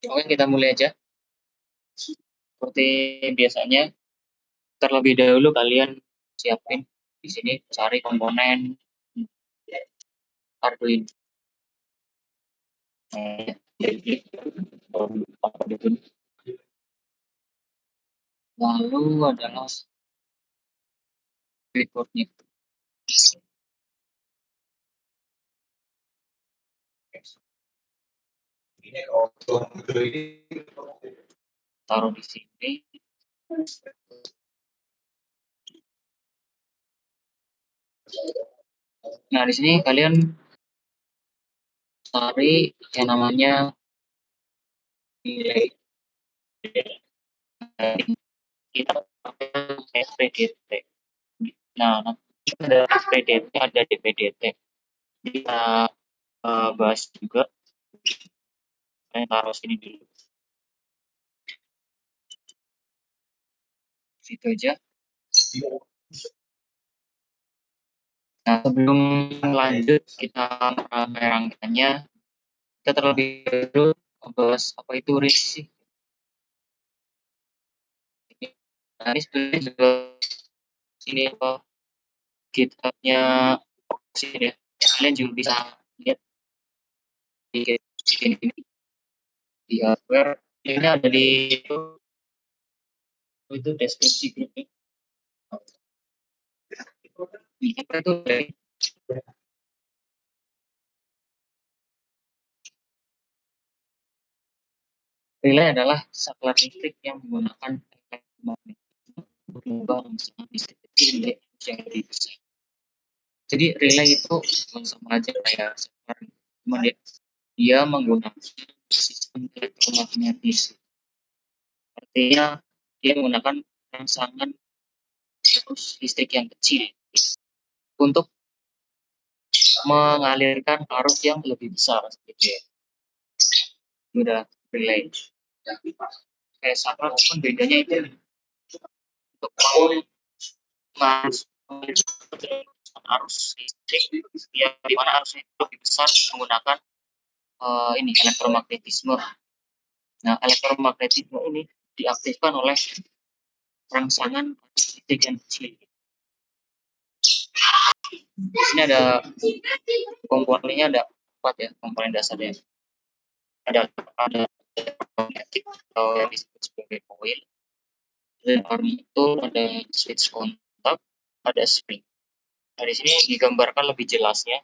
Oke, kita mulai aja. Seperti biasanya, terlebih dahulu kalian siapin di sini cari komponen Arduino. Lalu adalah breadboardnya. Taruh di sini. Nah, di sini kalian cari yang namanya nilai. Kita pakai SPDT. Nah, nanti ada SPDT, ada DPDT. Kita bahas juga. Saya taruh sini dulu. Situ aja. Nah, sebelum lanjut kita merangkainya, kita terlebih dahulu membahas apa itu RISC sih. Nah, ini sebenarnya juga sini apa GitHub-nya Oxid ya. Kalian juga bisa lihat di ini di hardware. Ini ada di itu deskripsi grupnya. Itu dari relay adalah saklar listrik yang menggunakan elektromagnetisme untuk mengubah rangsangan listrik kecil menjadi yang lebih besar. Jadi relay itu sama aja kayak saklar, cuma dia menggunakan sistem elektromagnetis. Artinya dia menggunakan rangsangan arus listrik yang kecil untuk mengalirkan arus yang lebih besar gitu ya. Udah relay. Kayak saklar pun bedanya itu untuk arus listrik yang dimana arusnya lebih besar menggunakan ini elektromagnetisme. Nah, elektromagnetisme ini diaktifkan oleh rangsangan listrik yang kecil. Di sini ada komponennya, ada 4 ya komponen dasarnya. Ada magnetik atau yang disebut sebagai coil. Dan armatur, ada switch kontak, ada spring. Nah, di sini digambarkan lebih jelasnya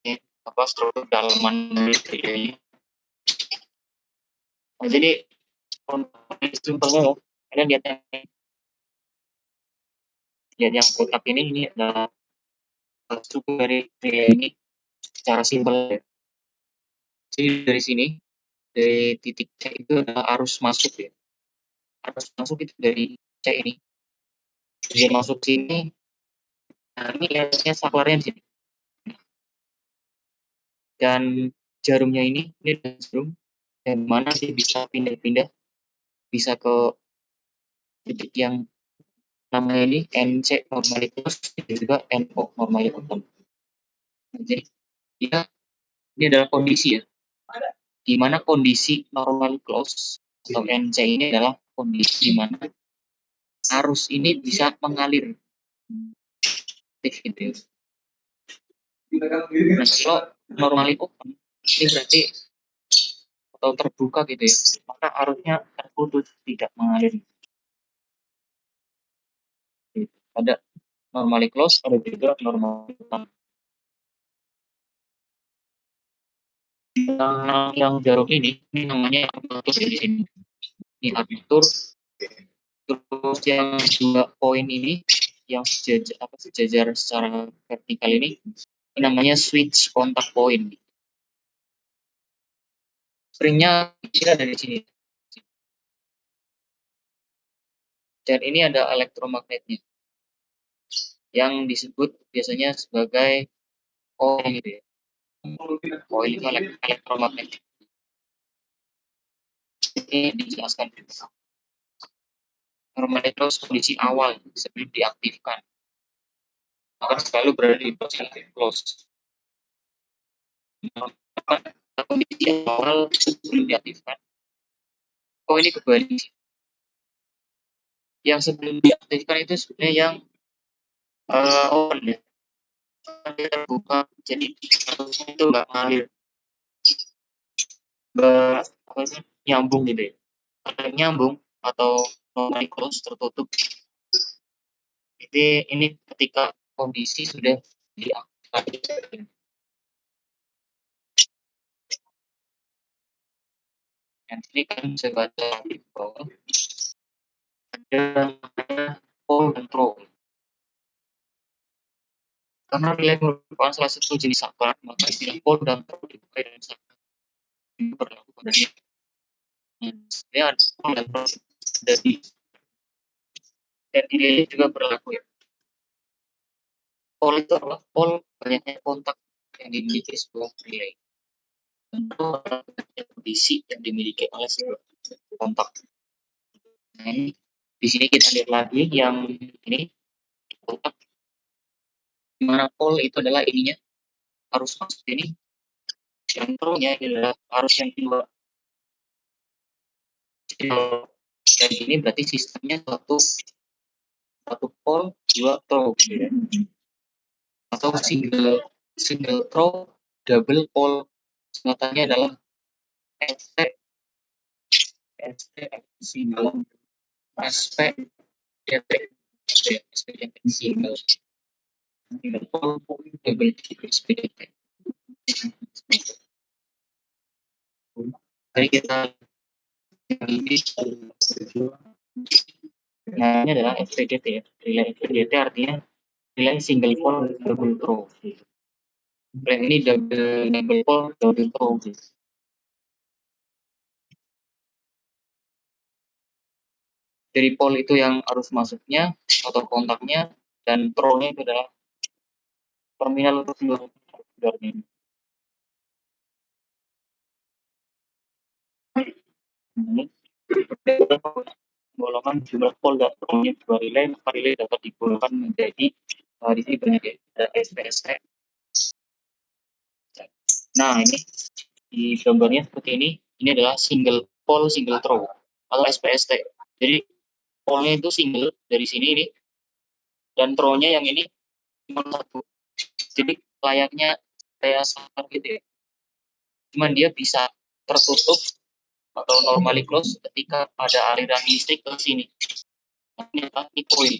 ini apa struktur dalaman dari relaynya. Nah, jadi simpelnya kalian lihat yang kotak ini adalah struktur dari relay ini secara simpel ya. Jadi dari sini dari titik C itu adalah arus masuk ya. Arus masuk itu dari C ini. Dia masuk sini. Nah, ini arusnya saklarnya di sini. Dan jarumnya ini jarum yang mana dia bisa pindah-pindah, bisa ke titik yang namanya ini NC normally close dan juga NO normally open. Jadi dia ini adalah kondisi ya. Di mana kondisi normally close atau NC ini adalah kondisi di mana arus ini bisa mengalir. Gitu ya. Nah, kalau normally open ini berarti atau terbuka gitu ya, maka arusnya terputus, tidak mengalir. Ada normally close, ada juga normally open. Yang jarum ini namanya armatur di sini. Ini armatur. Terus yang dua poin ini yang sejajar secara vertikal ini namanya switch kontak point. Springnya kita dari sini. dan ini ada elektromagnetnya yang disebut biasanya sebagai coil gitu ya. Coil itu elektromagnet. Ini dijelaskan normal itu kondisi awal sebelum diaktifkan akan selalu berada di posisi close. Kondisi awal sebelum diaktifkan. Oh ini kembali. Yang sebelum diaktifkan itu sebenarnya yang open ya. Dia terbuka, jadi itu nggak ngalir, nggak nyambung gitu ya. Ada nyambung atau normal close tertutup. Ini ketika kondisi sudah diaktifkan. Dan ini kan bisa baca di bawah. Ada namanya pole dan throw. Karena nilai merupakan salah satu jenis saklar, maka istilah pole dan throw dipakai dalam saklar. Ini berlaku pada dia. Sebenarnya ada pole dan throw dari dan ini juga berlaku ya. Pole itu adalah pole banyaknya kontak yang dimiliki sebuah relay. Itu adalah kondisi yang dimiliki oleh sebuah kontak. Nah, ini di sini kita lihat lagi yang ini kontak di mana pole itu adalah ininya arus masuk ini, yang throw-nya adalah arus yang kedua. Jadi kalau dari ini berarti sistemnya satu satu pole dua throw gitu ya. Atau single single throw double pole, singkatannya adalah ST ST single SP DT SPDT single single pole double SPDT. Jadi kita ini nah ini adalah SPDT ya. Relay SPDT artinya relay single pole double throw. Relay ini double pole double throw. Dari pole itu yang arus masuknya atau kontaknya, dan throw-nya itu adalah terminal untuk seluruh ini. Golongan jumlah pole dan throw-nya dua relay, maka relay dapat digolongkan menjadi di sini banyak ya, ada SPST. Nah ini di gambarnya seperti ini. Ini adalah single pole single throw atau SPST. Jadi pole-nya itu single dari sini ini, dan throw-nya yang ini cuma satu. Jadi layaknya kayak saklar gitu ya. Cuman dia bisa tertutup atau normally close ketika ada aliran listrik ke sini. Nah, ini adalah coil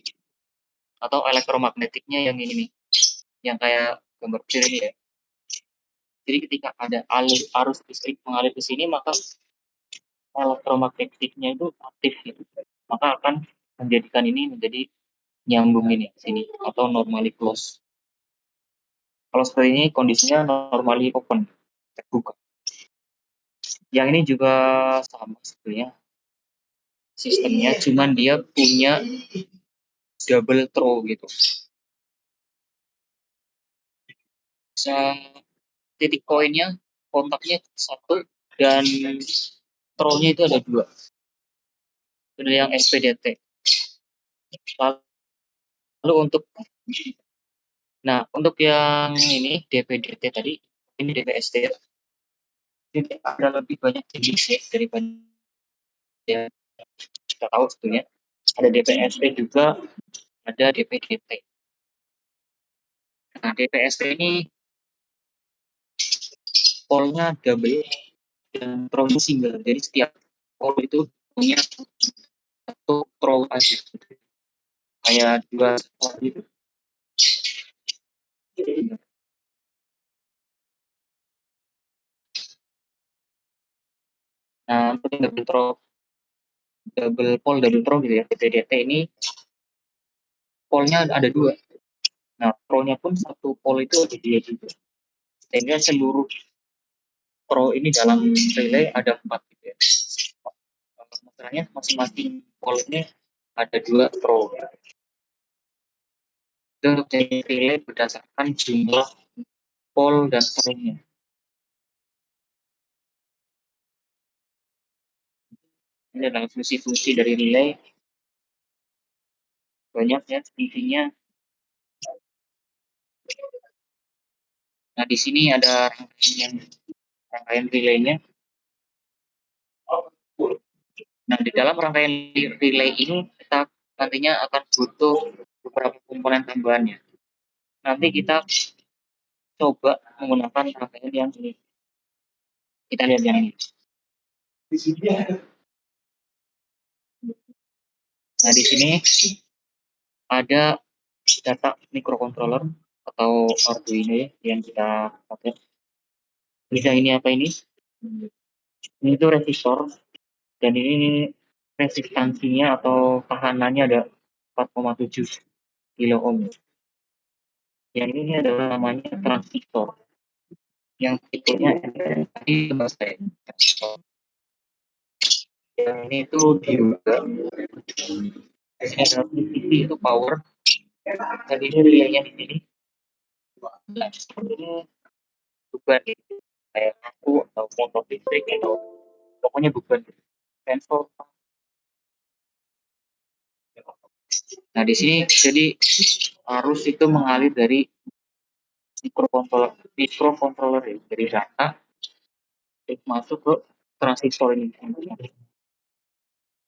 atau elektromagnetiknya yang ini nih, yang kayak gambar kiri ini ya. Jadi ketika ada arus listrik mengalir ke sini, maka elektromagnetiknya itu aktif gitu. Maka akan menjadikan ini menjadi nyambung ini sini atau normally close. Kalau seperti ini kondisinya normally open, terbuka. Yang ini juga sama sebenarnya sistemnya, cuman dia punya double throw gitu. Bisa titik poinnya, kontaknya satu, dan throw-nya itu ada dua. Itu yang SPDT. Lalu untuk yang ini DPDT tadi, ini DPST. Ini ada lebih banyak jenis ya daripada yang kita tahu sebetulnya. Ada DPST juga, ada DPDT. Nah, DPST ini pole-nya double dan throw-nya single. Jadi setiap pole itu punya satu throw aja. Kayak dua sekolah gitu. Nah, untuk double pole double throw gitu ya, DPDT ini pole-nya ada dua. Nah, throw-nya pun satu pole itu ada dua juga. Sehingga seluruh throw ini dalam relay ada 4 gitu ya. Masalahnya masing-masing pole ini ada 2 pro. Itu untuk jenis relay berdasarkan jumlah pole dan stringnya. Ini adalah fungsi-fungsi dari relay. Banyak ya intinya. Nah, di sini ada rangkaian relaynya. Nah, di dalam rangkaian relay ini kita nantinya akan butuh beberapa komponen tambahannya. Nanti kita coba menggunakan rangkaian yang ini. Kita lihat yang ini. Nah, di sini ada data microcontroller atau Arduino ya, yang kita pakai. Bisa ini apa ini? Ini tuh resistor, dan ini resistansinya atau tahanannya ada 4,7 kilo ohm. Yang ini adalah namanya transistor. Yang tipenya tadi bahasa transistor. Yang ini itu dioda. SLCC itu power. Tadi ini relaynya di sini. Nah, ini beban kayak aku atau motor listrik atau pokoknya beban sensor. Nah, di sini jadi arus itu mengalir dari mikrokontroler ya, dari data masuk ke transistor ini.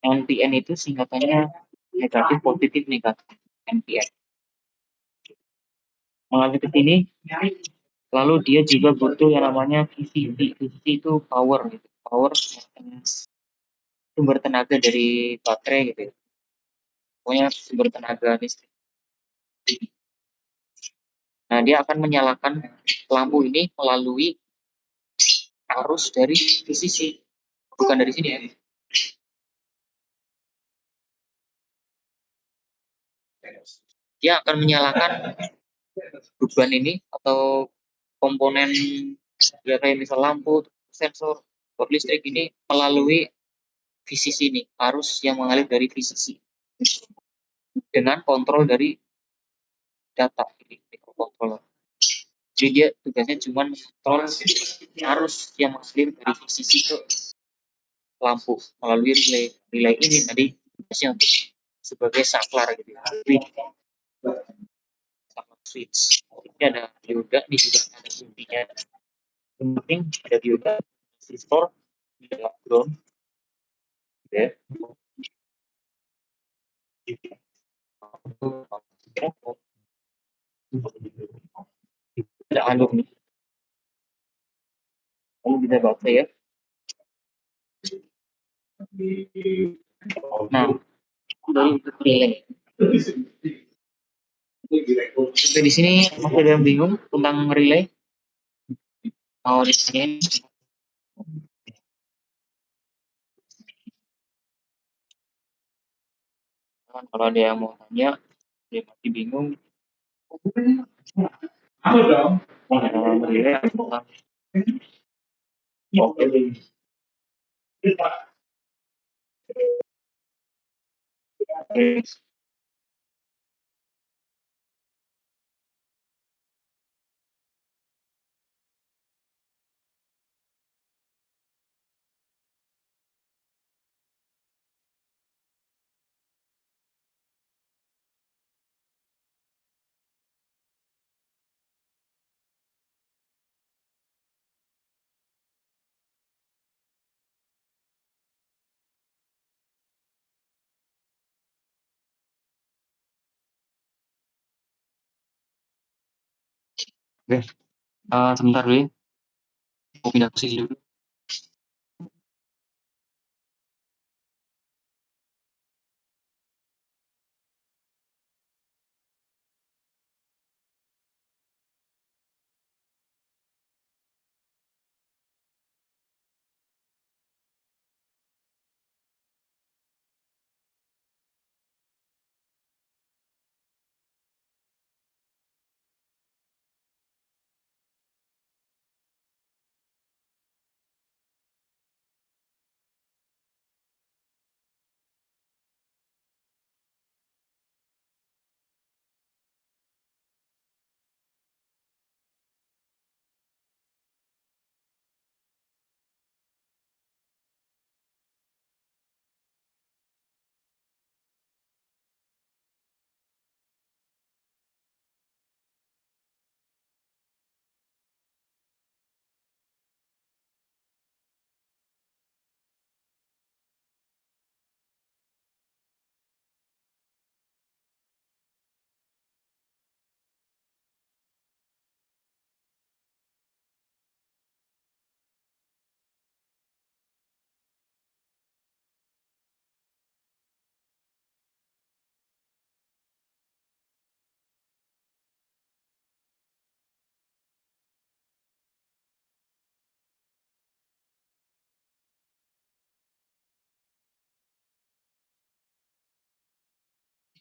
NPN itu singkatannya negatif positif negatif, NPN. Mengalir ke sini, lalu dia juga butuh yang namanya VCC. VCC itu power gitu. Power sumber tenaga dari baterai gitu ya. Pokoknya sumber tenaga listrik. Nah, dia akan menyalakan lampu ini melalui arus dari VCC, bukan dari sini ya. Dia akan menyalakan beban ini atau komponen ya kayak misal lampu, sensor, box listrik ini melalui VCC ini, arus yang mengalir dari VCC dengan kontrol dari data ini mikrokontroler. Jadi dia tugasnya cuma mengontrol arus yang mengalir dari VCC ke lampu melalui relay. Relay ini tadi tugasnya untuk sebagai saklar gitu. Saklar switch. Ini ada dioda, di juga ada intinya. Yang penting ada dioda, resistor, ada ground, ya. Ada alur nih. Kamu bisa baca ya. Nah, dari relay. Sampai di sini masih ada yang bingung tentang relay? Mau di sini kalau ada yang mau tanya, dia masih bingung. Halo dong. Relay tentang oke. Oke, sebentar dulu ya. Mau pindah posisi dulu.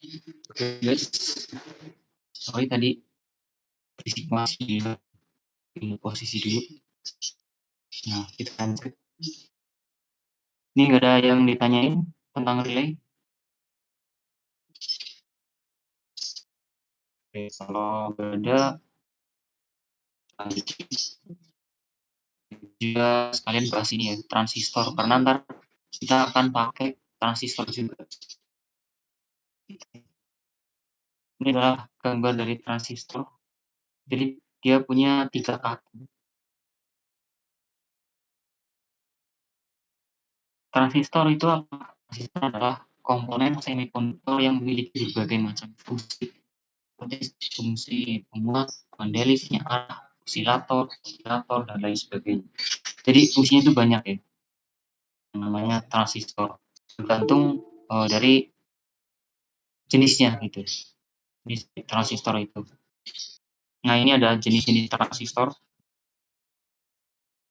Oke guys, sorry tadi berisik masih di posisi dulu. Nah, kita lanjut. Ini nggak ada yang ditanyain tentang relay? Oke, kalau nggak ada, lanjut. Juga sekalian bahas ini ya, transistor. Karena ntar kita akan pakai transistor juga. Ini adalah gambar dari transistor. Jadi dia punya 3 kaki. Transistor itu apa? Transistor adalah komponen semikonduktor yang memiliki berbagai macam fungsi. Seperti fungsi penguat, pengendali sinyal arah, osilator, dan lain sebagainya. Jadi fungsinya itu banyak ya, yang namanya transistor. Tergantung dari jenisnya gitu. Jenis transistor itu. Nah, ini ada jenis-jenis transistor.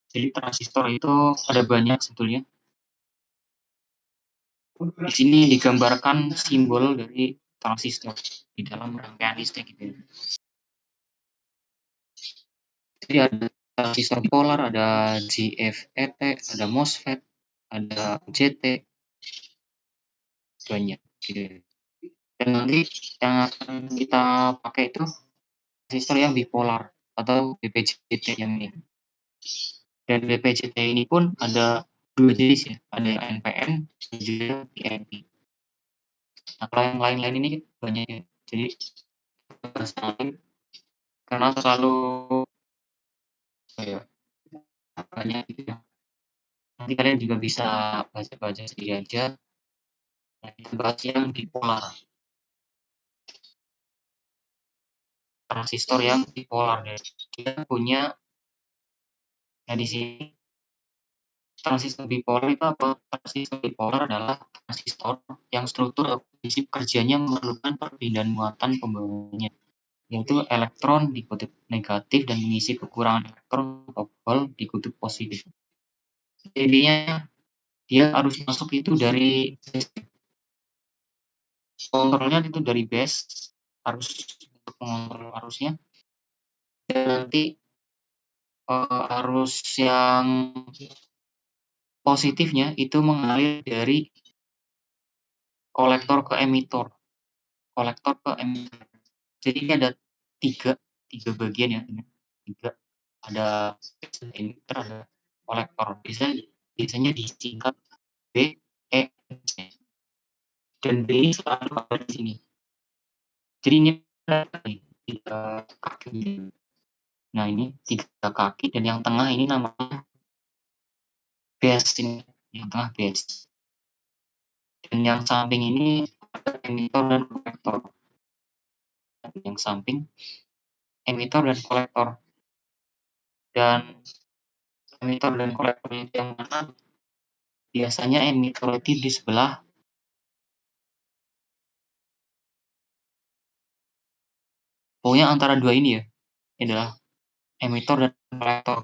Jadi transistor itu ada banyak sebetulnya. Di sini digambarkan simbol dari transistor di dalam rangkaian listrik gitu ya. Jadi ada transistor bipolar, ada GFET, ada MOSFET, ada UJT, banyak gitu ya. Dan nanti yang akan kita pakai itu transistor yang bipolar atau BPJT yang ini. Dan BPJT ini pun ada 2 jenis ya, ada yang NPN dan juga PNP. Nah, kalau yang lain-lain ini banyak ya, jadi karena terlalu apa ya, banyak gitu ya. Nanti kalian juga bisa baca-baca sendiri aja. Nah, kita bahas yang bipolar, transistor yang bipolar ya. Dia punya, nah di sini transistor bipolar itu apa? Transistor bipolar adalah transistor yang struktur atau prinsip kerjanya memerlukan perpindahan muatan pembawanya, yaitu elektron di kutub negatif dan mengisi kekurangan elektron atau hol di kutub positif. Intinya dia harus masuk itu dari kontrolnya itu dari base, harus untuk mengontrol arusnya, dan nanti arus yang positifnya itu mengalir dari kolektor ke emitor, kolektor ke emitor. Jadi ini ada tiga, tiga bagian ya, tiga. Ada emitor, ada kolektor. Biasanya disingkat B, E, C. Dan B ini selalu ada di sini. Jadi ini ada tiga kaki. Nah ini tiga kaki dan yang tengah ini namanya base ini, yang tengah base. Dan yang samping ini ada emitor dan kolektor. Yang samping emitor dan kolektor. Dan emitor dan kolektor itu yang mana? Biasanya emitor itu di sebelah, pokoknya antara dua ini ya, adalah emitor dan kolektor.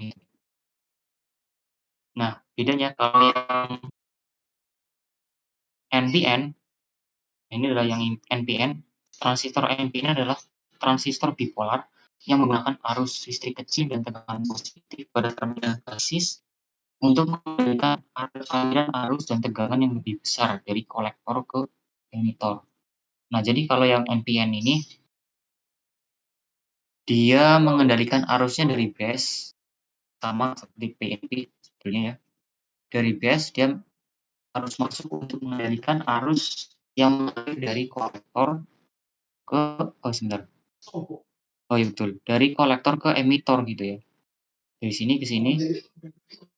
Nah, bedanya kalau yang NPN, ini adalah yang NPN, transistor NPN adalah transistor bipolar yang menggunakan arus listrik kecil dan tekanan positif pada terminal basis untuk memberikan aliran arus dan tegangan yang lebih besar dari kolektor ke emitor. Nah, jadi kalau yang NPN ini, dia mengendalikan arusnya dari base, sama seperti PNP sebetulnya ya. Dari base, dia harus masuk untuk mengendalikan arus yang mengalir dari kolektor ke, oh sebentar, oh iya betul, dari kolektor ke emitor gitu ya. Dari sini ke sini,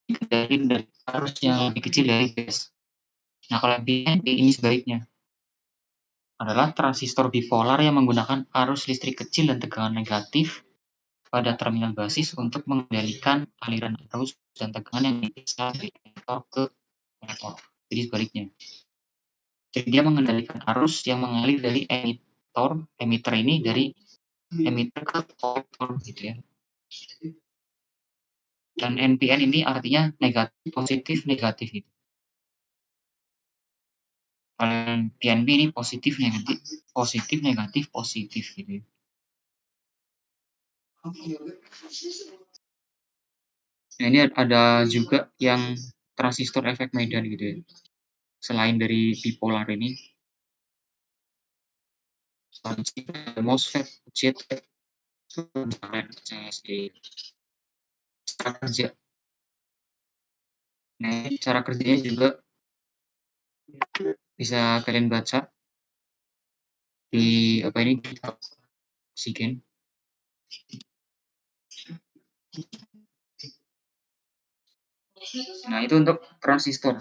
dikendalikan dari arus yang lebih kecil dari base. Nah, kalau PNP ini sebaliknya, adalah transistor bipolar yang menggunakan arus listrik kecil dan tegangan negatif pada terminal basis untuk mengendalikan aliran arus dan tegangan yang bisa dari emitor ke kolektor. Jadi sebaliknya. Jadi dia mengendalikan arus yang mengalir dari emitter ini dari emitter ke kolektor gitu ya. Dan NPN ini artinya negatif, positif, negatif gitu. Kalau yang PNB ini positif, negatif, positif gitu ya. Nah, ini ada juga yang transistor efek medan gitu ya. Selain dari bipolar ini, ada MOSFET, JET, CSD, cara kerja. Nah, ini cara kerjanya juga bisa kalian baca di apa ini GitHub Oksigen. Nah, itu untuk transistor.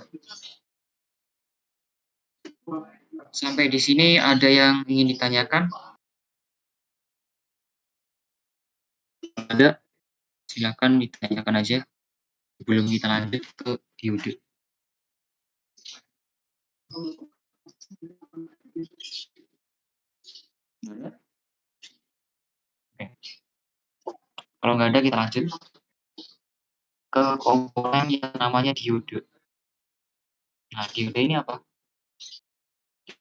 Sampai di sini ada yang ingin ditanyakan? Ada, silakan ditanyakan aja sebelum kita lanjut ke diode. Oke. Kalau nggak ada kita lanjut ke komponen yang namanya diode. Nah, diode ini apa?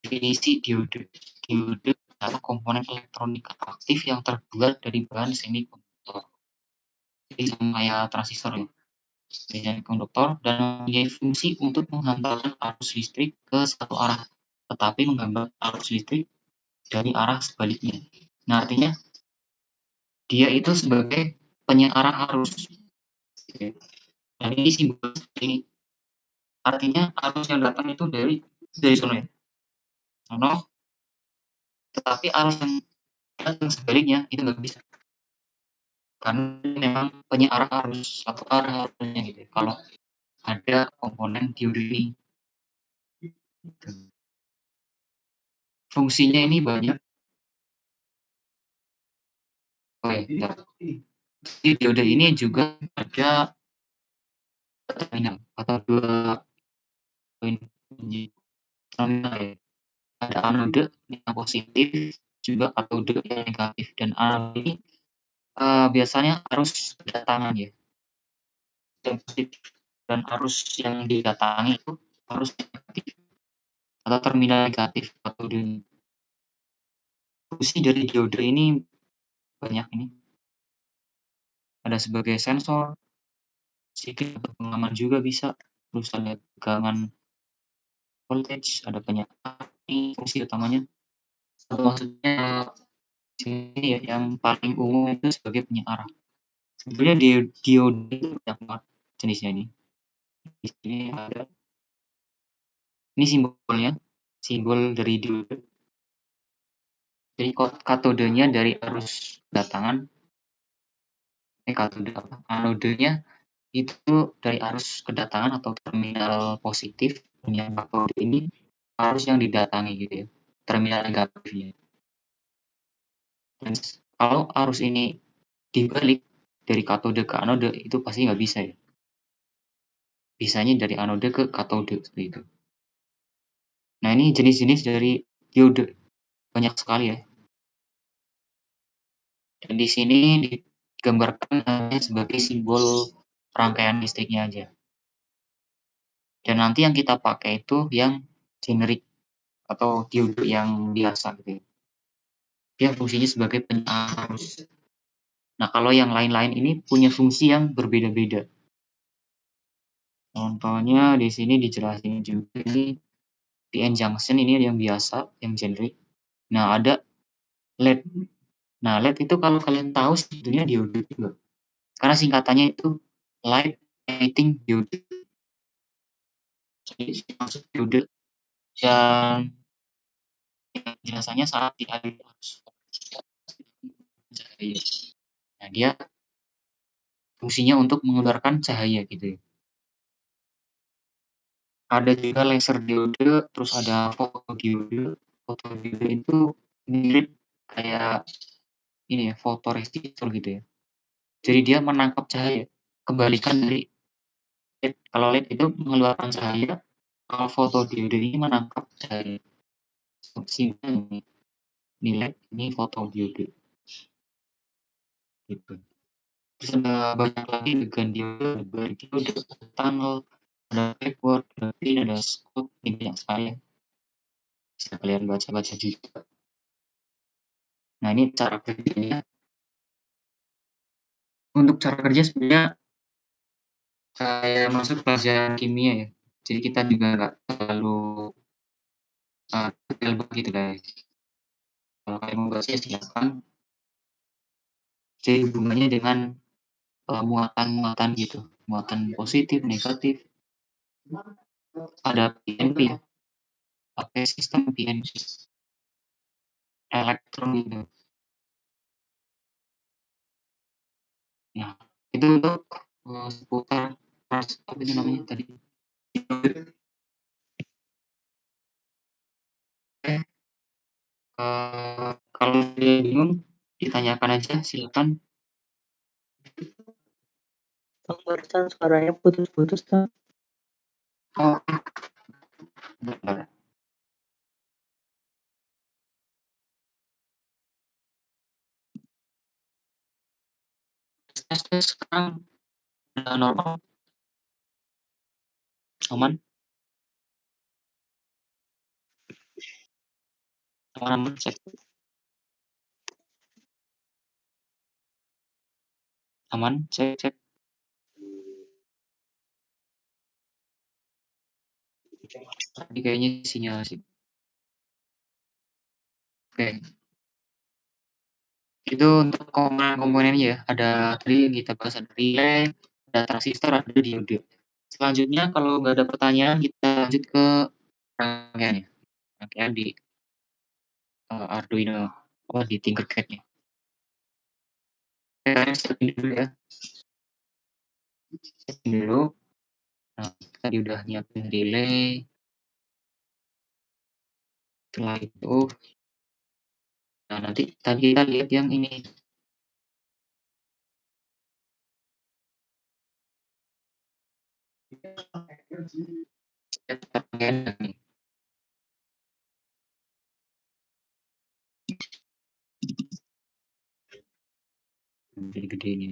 Definisi diode. Diode adalah komponen elektronik aktif yang terbuat dari bahan semikonduktor. Jadi sama kayak transistor ya. Semikonduktor dan mempunyai fungsi untuk menghantarkan arus listrik ke satu arah, tetapi menghambat arus listrik dari arah sebaliknya. Nah, artinya dia itu sebagai penyearah arus. Dan ini simbol ini. Artinya arus yang datang itu dari sono ya. Sono, tetapi arus yang datang sebaliknya itu nggak bisa. Karena memang penyearah arus satu arah arusnya gitu. Kalau ada komponen diode ini, gitu. Fungsinya ini banyak. Oke, bentar. Di diode ini juga ada terminal atau dua poin terminal ya. Ada anode yang positif juga katode yang negatif dan anode ini biasanya arus kedatangan ya yang positif dan arus yang didatangi itu arus negatif atau terminal negatif katode. Fungsi dari diode ini banyak ini. Ada sebagai sensor, sedikit dapat pengaman juga bisa. Terus ada tegangan voltage, ada banyak ini fungsi utamanya. Maksudnya ini ya yang paling umum itu sebagai penyearah. Sebenarnya diode itu banyak banget jenisnya ini. Di sini ada ini simbolnya, simbol dari diode. Jadi katodenya dari arus datangan, katode apa? Anodenya itu dari arus kedatangan atau terminal positif, dan yang katode ini arus yang didatangi gitu ya, terminal negatifnya. Dan kalau arus ini dibalik dari katode ke anode itu pasti nggak bisa ya. Bisanya dari anode ke katode seperti itu. Nah, ini jenis-jenis dari diode banyak sekali ya. Dan di sini digambarkan hanya sebagai simbol rangkaian listriknya aja. Dan nanti yang kita pakai itu yang generik atau diode yang biasa gitu ya. Dia fungsinya sebagai penyearah arus. Nah, kalau yang lain-lain ini punya fungsi yang berbeda-beda. Contohnya di sini dijelasin juga ini PN junction ini yang biasa, yang generik. Nah, ada LED. Nah, LED itu kalau kalian tahu sebetulnya diode juga. Karena singkatannya itu light emitting diode. Jadi maksud diode yang biasanya saat dialiri arus cahaya. Nah, dia fungsinya untuk mengeluarkan cahaya gitu ya. Ada juga laser diode, terus ada fotodiode. Fotodiode itu mirip kayak ini ya, fotoresistor gitu ya. Jadi dia menangkap cahaya, kebalikan dari LED. Kalau LED itu mengeluarkan cahaya, kalau fotodiode ini menangkap cahaya. Fungsinya ini LED, ini fotodiode gitu. Terus ada banyak lagi bagian diode, ada diode, ada tunnel, ada backward, ada pin, ada Scott, ini banyak sekali. bisa kalian baca-baca juga. Nah, ini cara kerjanya. Untuk cara kerja sebenarnya kayak masuk pelajaran kimia ya. Jadi kita juga nggak terlalu, detail banget gitu, guys. Kalau kalian mau baca ya silakan. Jadi hubungannya dengan, muatan-muatan gitu, muatan positif, negatif, ada PNP ya, pakai sistem PNP, elektron gitu. Nah, itu untuk, seputar apa itu namanya tadi, eh, kalau dia bingung ditanyakan aja silakan. Bang, barusan suaranya putus-putus, Bang. Oh, bentar. Tes sekarang udah normal, aman, aman, cek, aman, cek cek. Tadi kayaknya sinyal sih. Oke, itu untuk komponen-komponennya ya. Ada tadi yang kita bahas ada relay, ada transistor, ada diode. Selanjutnya kalau nggak ada pertanyaan kita lanjut ke rangkaiannya. Rangkaian di Arduino, di Tinkercad-nya. Kalian setting dulu ya, setting dulu. Nah, tadi udah nyiapin relay. Setelah itu, nah nanti tadi kita lihat yang ini. Rangkaian nih. Jadi gede ini.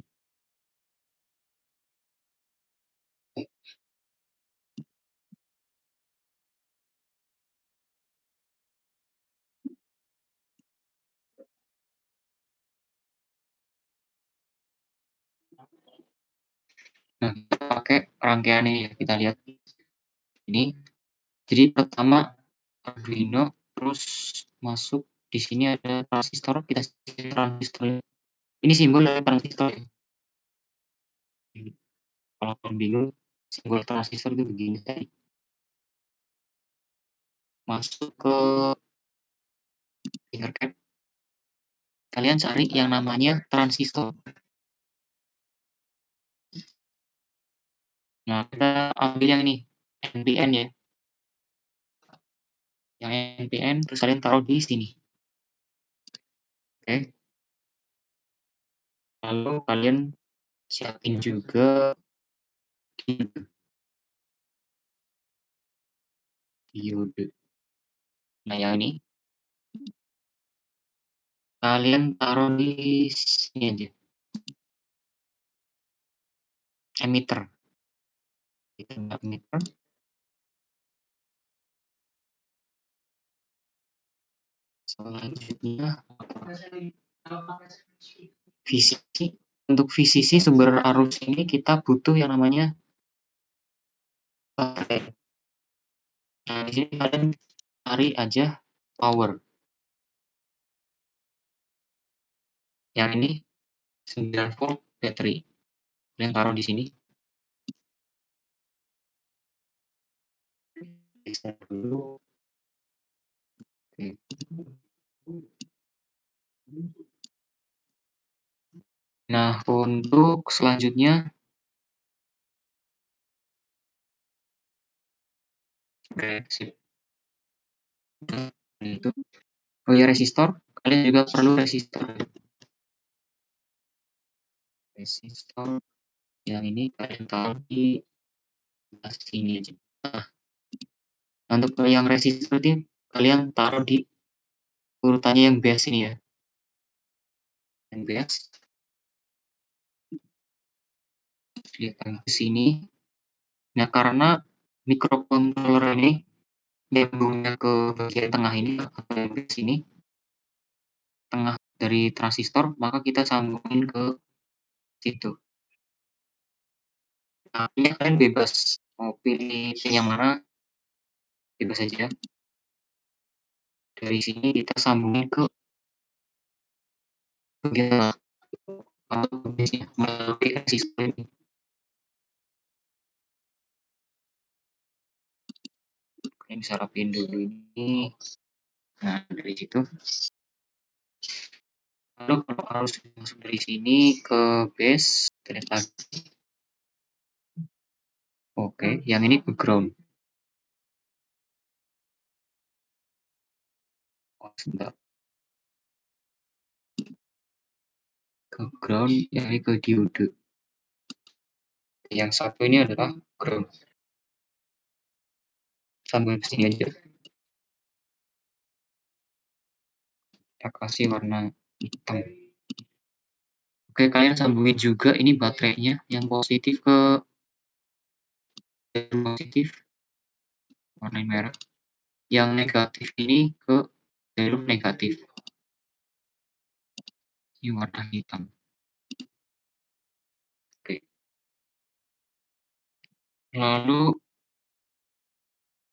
Nah, kita pakai rangkaiannya ya. Kita lihat ini. Jadi pertama Arduino, terus masuk di sini ada transistor, kita transistor. Ini simbol dari transistor ya. Kalau kalian bingung, simbol transistor itu begini tadi. Masuk ke Tinkercad, kalian cari yang namanya transistor. Nah, kita ambil yang ini, NPN ya. Yang NPN, terus kalian taruh di sini. Oke. Lalu kalian siapin juga diode. Nah, yang ini kalian taruh di sini aja, emitter. Kita emitter. Selanjutnya VCC. Untuk VCC sumber arus ini kita butuh yang namanya baterai. Nah, di sini kalian cari aja power. Yang ini 9 volt battery. Kalian taruh di sini. Bisa dulu. Oke. Nah, untuk selanjutnya oke, sip. Nah, itu. Oh ya, resistor. Kalian juga perlu resistor. Resistor yang ini kalian taruh di sini aja. Nah, untuk yang resistor ini kalian taruh di urutannya yang biasa ini ya. Yang biasa. Lihat ke sini. Nah, karena microcontroller ini nyambungnya ke bagian tengah ini atau yang di sini, tengah dari transistor, maka kita sambungin ke situ. Nah, ini kalian bebas mau pilih pin yang mana, bebas aja. Dari sini kita sambungin ke bagian tengah atau melalui resistor ini. Kalian bisa rapiin dulu ini. Nah, dari situ. Lalu kalau arus masuk dari sini ke base, ternyata oke, yang ini ke ground. Oh, sebentar. Ke ground, yang ini ke diode. Yang satu ini adalah ground. Sambung ke sini aja. Kita kasih warna hitam. Oke, kalian sambungin juga ini baterainya yang positif ke positif, warna merah. Yang negatif ini ke jalur negatif. Ini warna hitam. Oke. Lalu,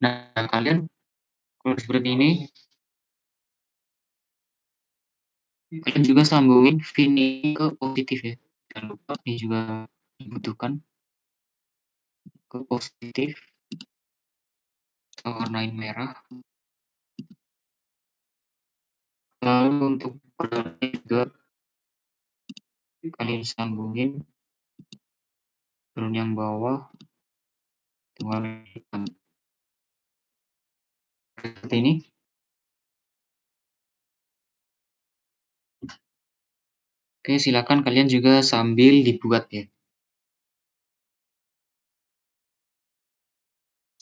nah kalian kalau seperti ini, kalian juga sambungin pin ini ke positif ya. Jangan lupa ini juga dibutuhkan ke positif. Kita warnain merah. Lalu untuk groundnya juga kalian sambungin ground yang bawah dengan hitam. Seperti ini. Oke, silakan kalian juga sambil dibuat ya.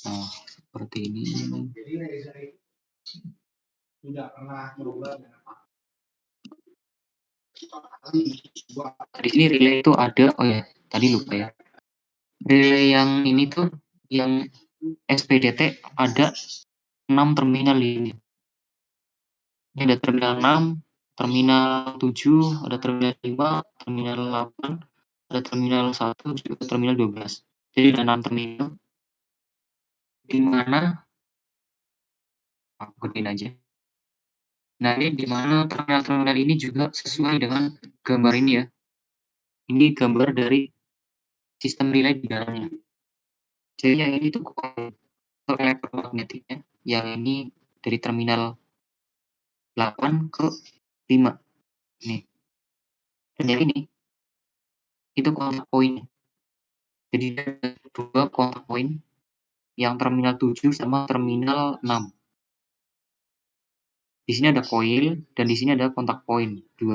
Nah, seperti ini. Di sini relay itu ada, oh ya, tadi lupa ya. Relay yang ini tuh, yang SPDT ada 6 terminal ini. Ini ada terminal 6, terminal 7, ada terminal 5, terminal 8, ada terminal 1, juga terminal 12. Jadi ada 6 terminal. Di mana aku gedein aja. Nah, ini di mana terminal-terminal ini juga sesuai dengan gambar ini ya. Ini gambar dari sistem relay di dalamnya. Jadi yang ini tuh untuk elektromagnetiknya, yang ini dari terminal 8 ke 5. Nih. Dan yang ini itu kontak poin. Jadi ada 2 kontak poin, yang terminal 7 sama terminal 6. Di sini ada koil dan di sini ada kontak poin 2.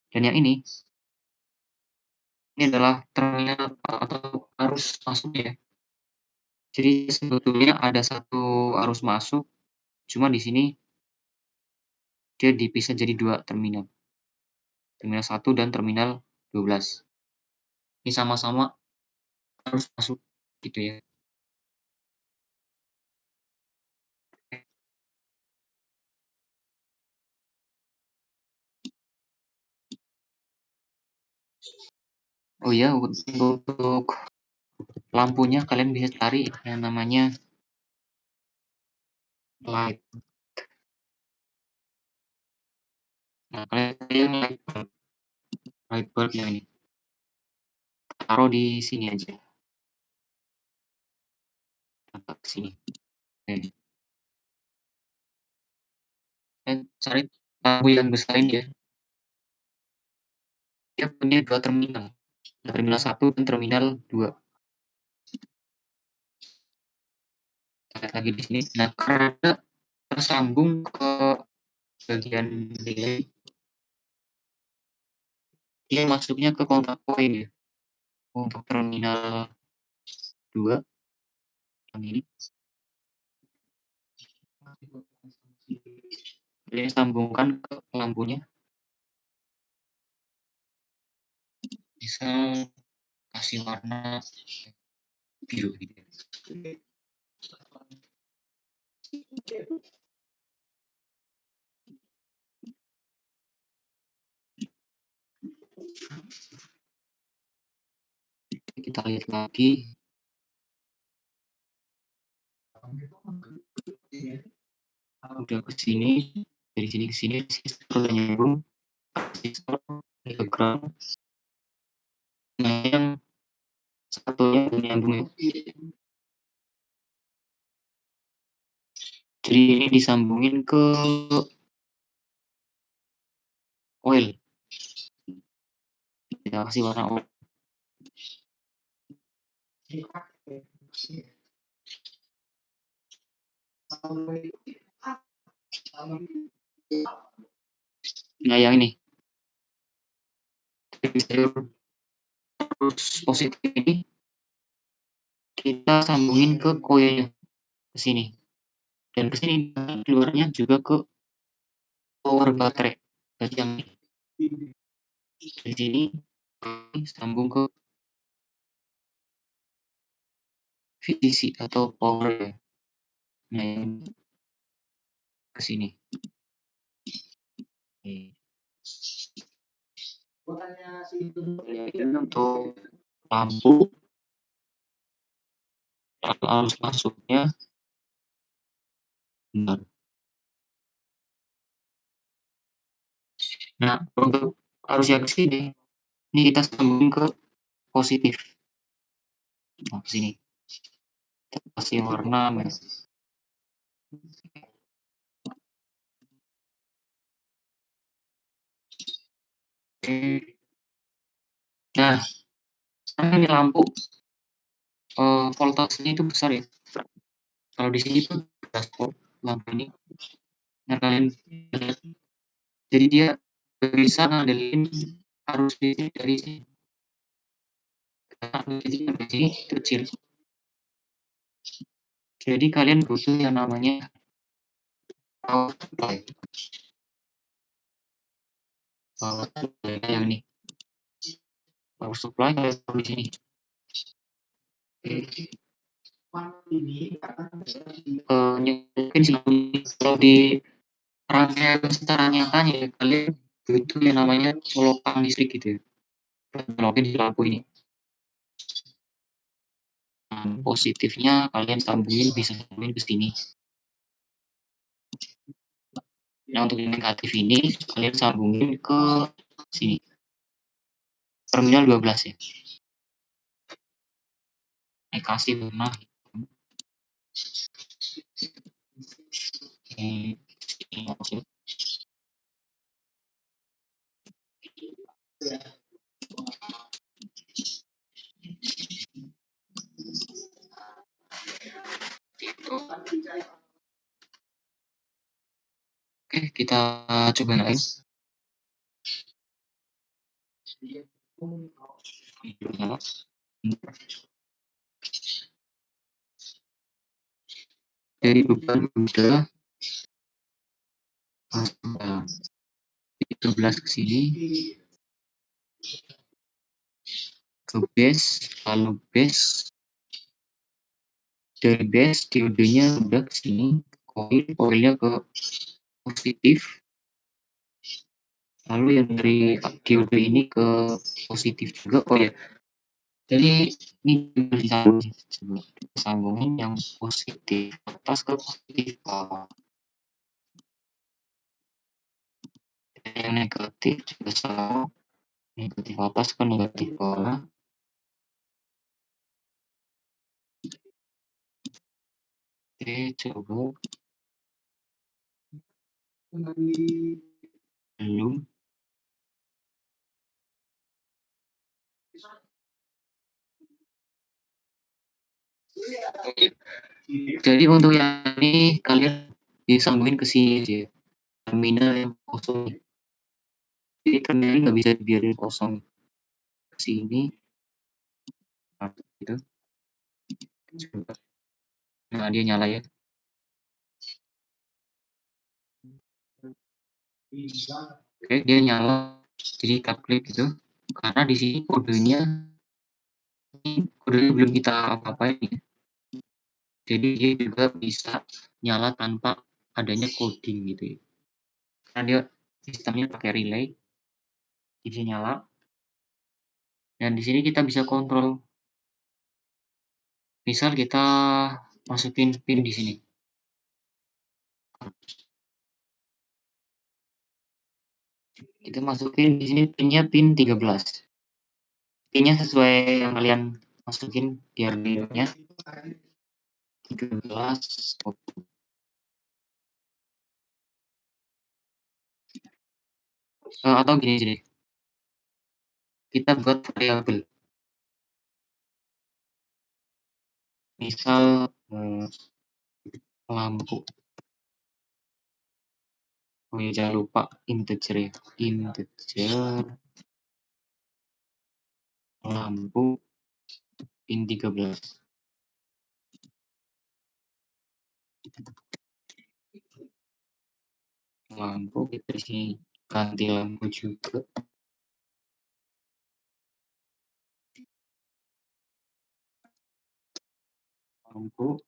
Dan yang ini adalah terminal atau arus masuknya ya. Jadi sebetulnya ada satu arus masuk, cuma di sini dia dipisah jadi 2 terminal. Terminal 1 dan terminal 12. Ini sama-sama arus masuk gitu ya. Oh iya, untuk lampunya kalian bisa cari yang namanya light. Nah, kalian cari yang light bulb yang ini. Taruh di sini aja. Taruh ke sini. Oke. Dan cari lampu yang besar ini ya. Dia punya 2 terminal. Terminal 1 dan terminal 2. Kita lihat lagi di sini. Nah, karena tersambung ke bagian relay, dia masuknya ke kontak poin ya. Untuk terminal 2 yang ini. Dia sambungkan ke lampunya. Bisa kasih warna biru gitu. Kita lihat lagi. Udah ke sini, dari sini ke sini resistor udah nyambung, resistor ke ground. Nah, yang satunya udah nyambung ya. Jadi ini disambungin ke oil. Kita kasih warna oil. Nah, yang ini. Terus positif ini kita sambungin ke koilnya ke sini. Dan ke sini keluarnya juga ke power baterai. Berarti yang ini. Dari sini sambung ke VDC atau power ya. Nah, yang ke sini. Ini untuk lampu arus masuknya benar. Nah, untuk arus yang ke sini, ini kita sambungin ke positif. Nah, ke sini. Kita kasih warna merah. Oke. Nah, sekarang ini lampu voltasenya itu besar ya. Kalau di sini tuh 12 volt lampu ini. Nah, kalian lihat. Jadi dia bisa ngandelin arus listrik dari sini. Karena arus listrik dari sini kecil. Jadi kalian butuh yang namanya power supply. Power supply yang ini. Power supply kalian taruh di sini. Mungkin kalau di rangkaian secara nyatanya ya, kalian butuh yang namanya colokan listrik gitu ya. Colokin di lampu ini. Nah, positifnya kalian sambungin, bisa sambungin ke sini. Nah, untuk yang negatif ini kalian sambungin ke sini. Terminal 12 ya. Kasih warna ini maksud. Oke, kita coba nyalain. Dari beban udah 13 ke sini ke base, lalu base dari base diodenya udah ke sini, koilnya ke positif, lalu yang dari diode ini ke positif juga. Oh ya, jadi ini disambungin yang positif atas ke positif bawah, yang negatif juga sama, negatif atas ke negatif bawah. Oke, coba belum. Jadi untuk yang ini kalian disambungin ke sini aja, terminal yang kosong. Jadi terminal nggak bisa dibiarin kosong. Ke sini, gitu. Nah, dia nyala ya. Oke, dia nyala. Jadi kita klik gitu. Karena di sini kodenya belum kita apa-apain ya. Jadi dia juga bisa nyala tanpa adanya coding gitu ya. Karena dia sistemnya pakai relay, bisa nyala. Dan di sini kita bisa kontrol. Misal kita masukin pin di sini. Kita masukin di sini pinnya pin 13. Pinnya sesuai yang kalian masukin di Arduino-nya. 13 atau gini deh. Kita buat variabel. Misal lampu. Oh ya, jangan lupa integer ya. Integer lampu pin 13. Lampu kita di sini ganti lampu juga. Lampu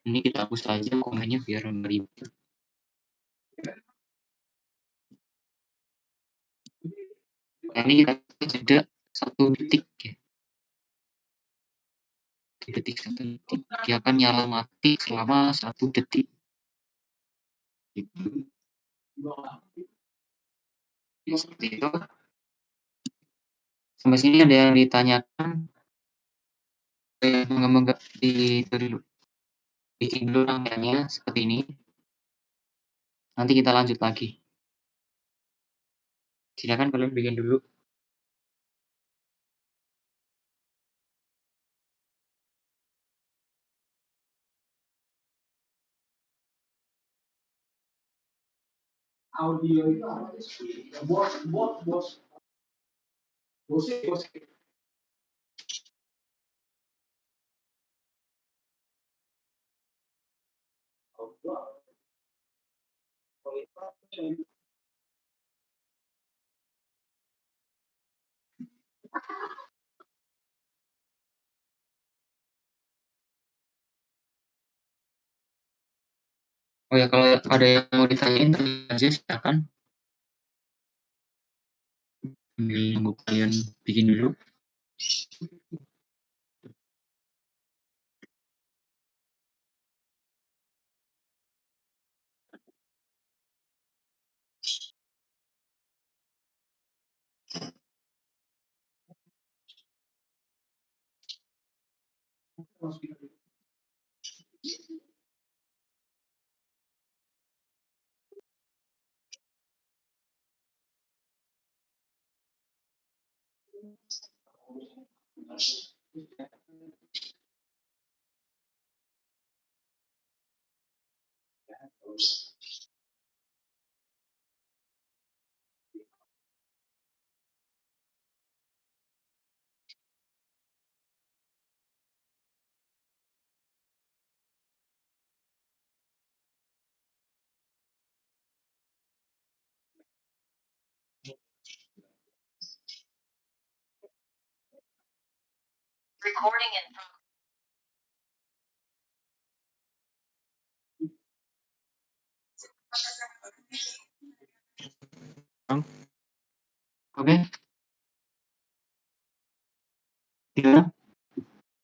ini kita hapus saja komennya biar ribet. Nah, ini kita jeda 1 detik ya. 1 detik. Dia akan nyala mati selama 1 detik. Gitu. Ya, seperti itu. Sampai sini ada yang ditanyakan? Moga-moga itu dulu. Bikin dulu rangkaiannya seperti ini. Nanti kita lanjut lagi. Silakan kalian bikin dulu. Audio itu bos. Oh ya, kalau ada yang mau ditanyain tanya aja, silakan. Nunggu kalian bikin dulu. Oke. Gimana?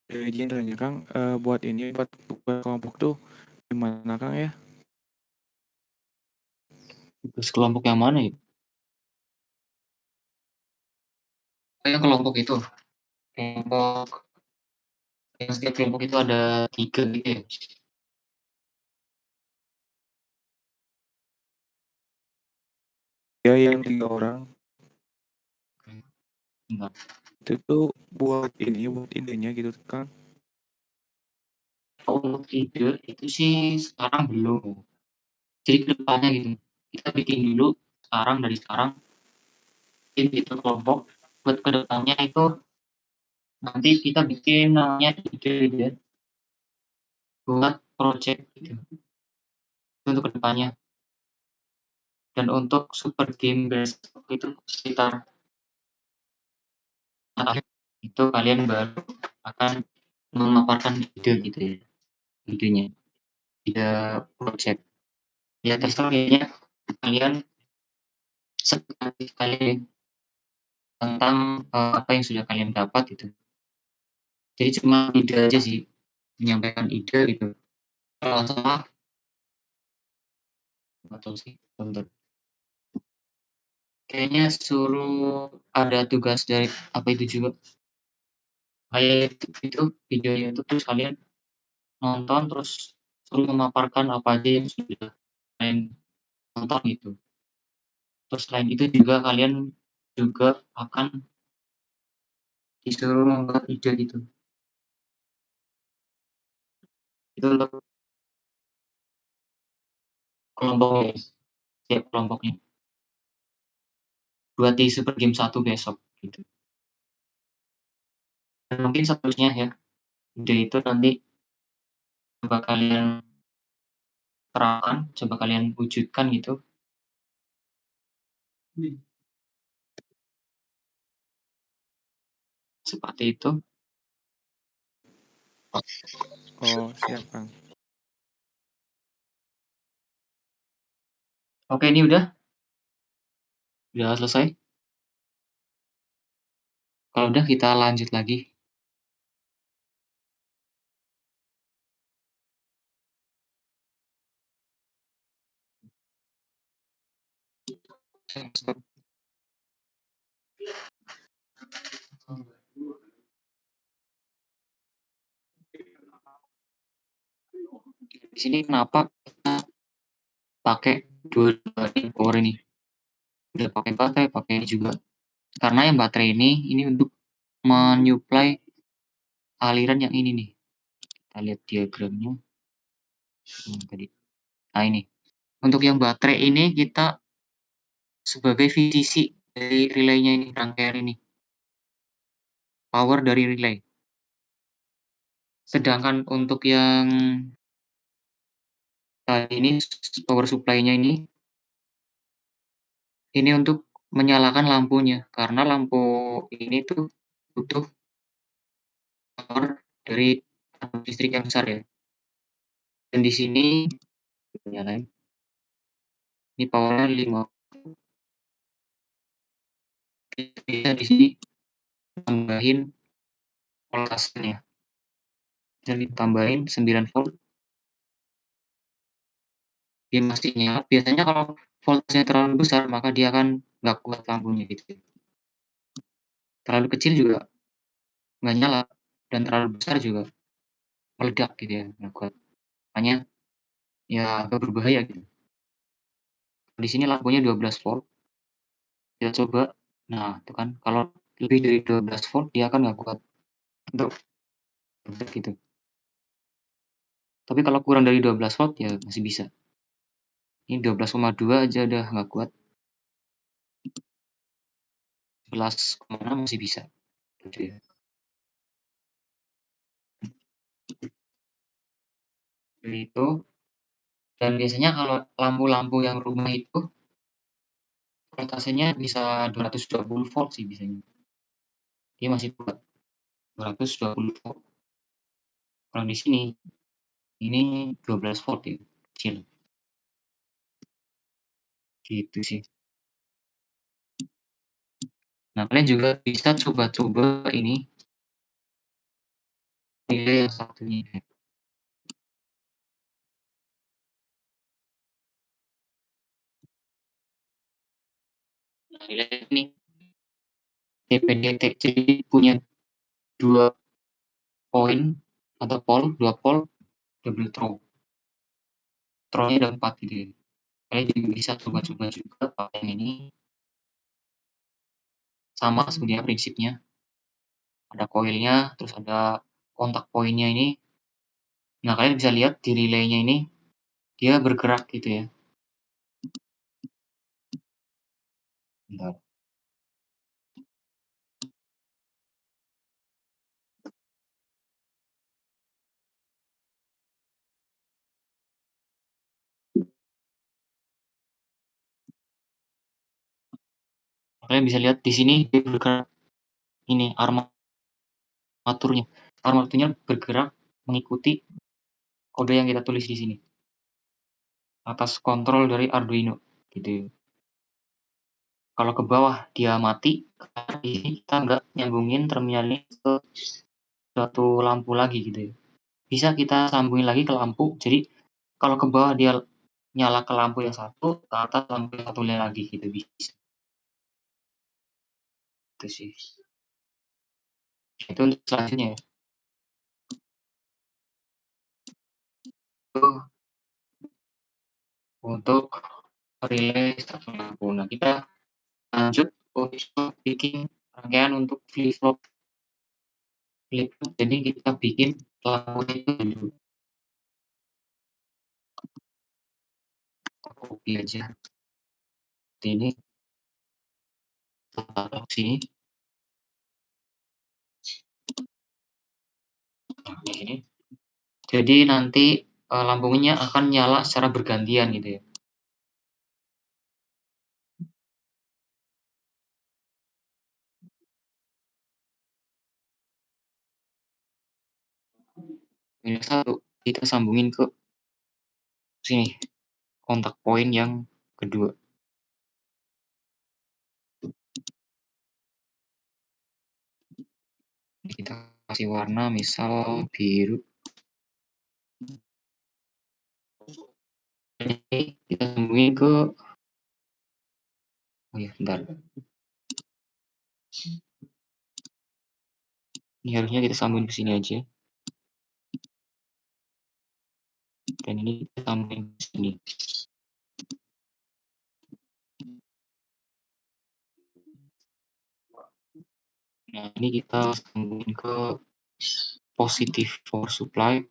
Izin tanya Kang, buat ini buat kelompok tuh gimana Kang ya? Terus kelompok yang mana ya? Yang kelompok itu. Kelompok yang setiap kelompok itu ada 3 gitu ya. Ya yang 3 orang. Enggak. Itu tuh buat idenya gitu Kang. Kalau untuk ide itu sih sekarang belum. Jadi kedepannya gitu. Kita bikin dulu dari sekarang bikin gitu kelompok buat kedepannya itu nanti kita bikin namanya ide gitu ya. Buat project gitu. Itu untuk kedepannya. Dan untuk super game besok itu sekitar itu kalian baru akan memaparkan ide gitu ya. Idenya. tidak project. Ya terserah kayaknya kalian sekreatif kalian tentang, apa yang sudah kalian dapat gitu. Jadi cuma ide aja sih, menyampaikan ide gitu. Kalau salah nggak tahu sih, bentar. Kayaknya suruh ada tugas dari apa itu juga, kayak itu videonya itu terus kalian nonton terus suruh memaparkan apa aja yang sudah kalian tonton gitu. Terus selain itu juga kalian juga akan disuruh membuat ide gitu. Itu untuk kelompoknya, setiap kelompoknya. Buat di Super Game 1 besok gitu. Dan mungkin seterusnya ya, ide itu nanti coba kalian terapkan, coba kalian wujudkan gitu. Seperti itu. Oh, siap, Kang. Oke, ini udah selesai. Kalau udah kita lanjut lagi. Di sini kenapa kita pakai dua-dua power ini? Udah pakai baterai, pakai ini juga. Karena yang baterai ini untuk menyuplai aliran yang ini nih. Kita lihat diagramnya. Tadi. Nah ini. Untuk yang baterai ini kita sebagai VCC dari relaynya ini, rangkaian ini. Power dari relay. Sedangkan untuk yang tadi ini power supply-nya ini untuk menyalakan lampunya. Karena lampu ini tuh butuh power dari listrik yang besar ya. Dan di sini nyalain. Ini powernya 5. Kita di sini tambahin voltasenya. Dan ditambahin 9 volt. Dia masih nyala. Biasanya kalau voltasenya terlalu besar maka dia akan nggak kuat lampunya gitu. Terlalu kecil juga nggak nyala dan terlalu besar juga meledak gitu ya, nggak kuat. Makanya ya agak berbahaya gitu. Di sini lampunya 12 volt. Kita coba. Nah, itu kan kalau lebih dari 12 volt dia akan nggak kuat untuk meledak gitu. Tapi kalau kurang dari 12 volt ya masih bisa. Ini 12,2 aja udah nggak kuat. 11,6 masih bisa. Gitu ya. Jadi itu. Dan biasanya kalau lampu-lampu yang rumah itu voltasenya bisa 220 volt sih biasanya. Dia masih kuat 220 volt. Kalau di sini ini 12 volt ya, kecil. Gitu sih. Nah, kalian juga bisa coba-coba ini relay yang satunya. Nah, relay ini DP-DT jadi punya 2 poin atau dua pol double throw. Throw-nya ada 4 gitu ya. Kalian juga bisa coba-coba juga pakai yang ini. Sama sebenarnya prinsipnya. Ada koilnya, terus ada kontak poinnya ini. Nah, kalian bisa lihat di relaynya ini dia bergerak gitu ya. Bentar. Kalian bisa lihat di sini dia bergerak ini armaturnya. Armaturnya bergerak mengikuti kode yang kita tulis di sini. atas kontrol dari Arduino gitu. Kalau ke bawah dia mati, karena di sini kita nggak nyambungin terminal ini ke suatu lampu lagi gitu ya. Bisa kita sambungin lagi ke lampu, jadi kalau ke bawah dia nyala ke lampu yang satu, ke atas lampu yang satunya lagi gitu bisa. Itu sih. Itu untuk selanjutnya ya. Itu untuk relay satu lampu. Nah, kita lanjut untuk bikin rangkaian untuk flip-flop. Flip-flop, jadi kita bikin lampunya itu dulu. Copy aja. Ini taruh sini. Nah, ini. Jadi nanti lampunya akan nyala secara bergantian gitu ya. Ini satu, kita sambungin ke sini, kontak poin yang kedua. Kita kasih warna misal biru. Ini kita sambungin ke, oh ya bentar. Ini harusnya kita sambungin ke sini aja. Dan ini kita sambungin ke sini. Nah, ini kita sambungin ke positif power supply.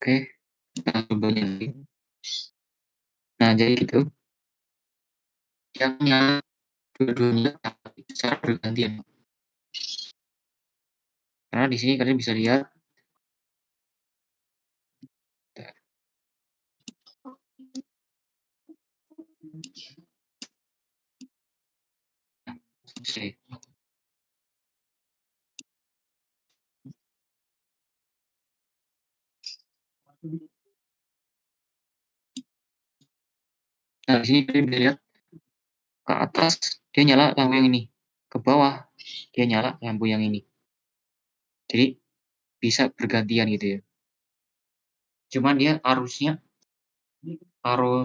Oke, kita coba nanti. Nah, jadi gitu. Yang nyala dua-duanya secara bergantian. Karena di sini kalian bisa lihat. Oke. Nah, di sini kalian bisa lihat ke atas dia nyala lampu yang ini, ke bawah dia nyala lampu yang ini. Jadi bisa bergantian gitu ya. Cuman dia arus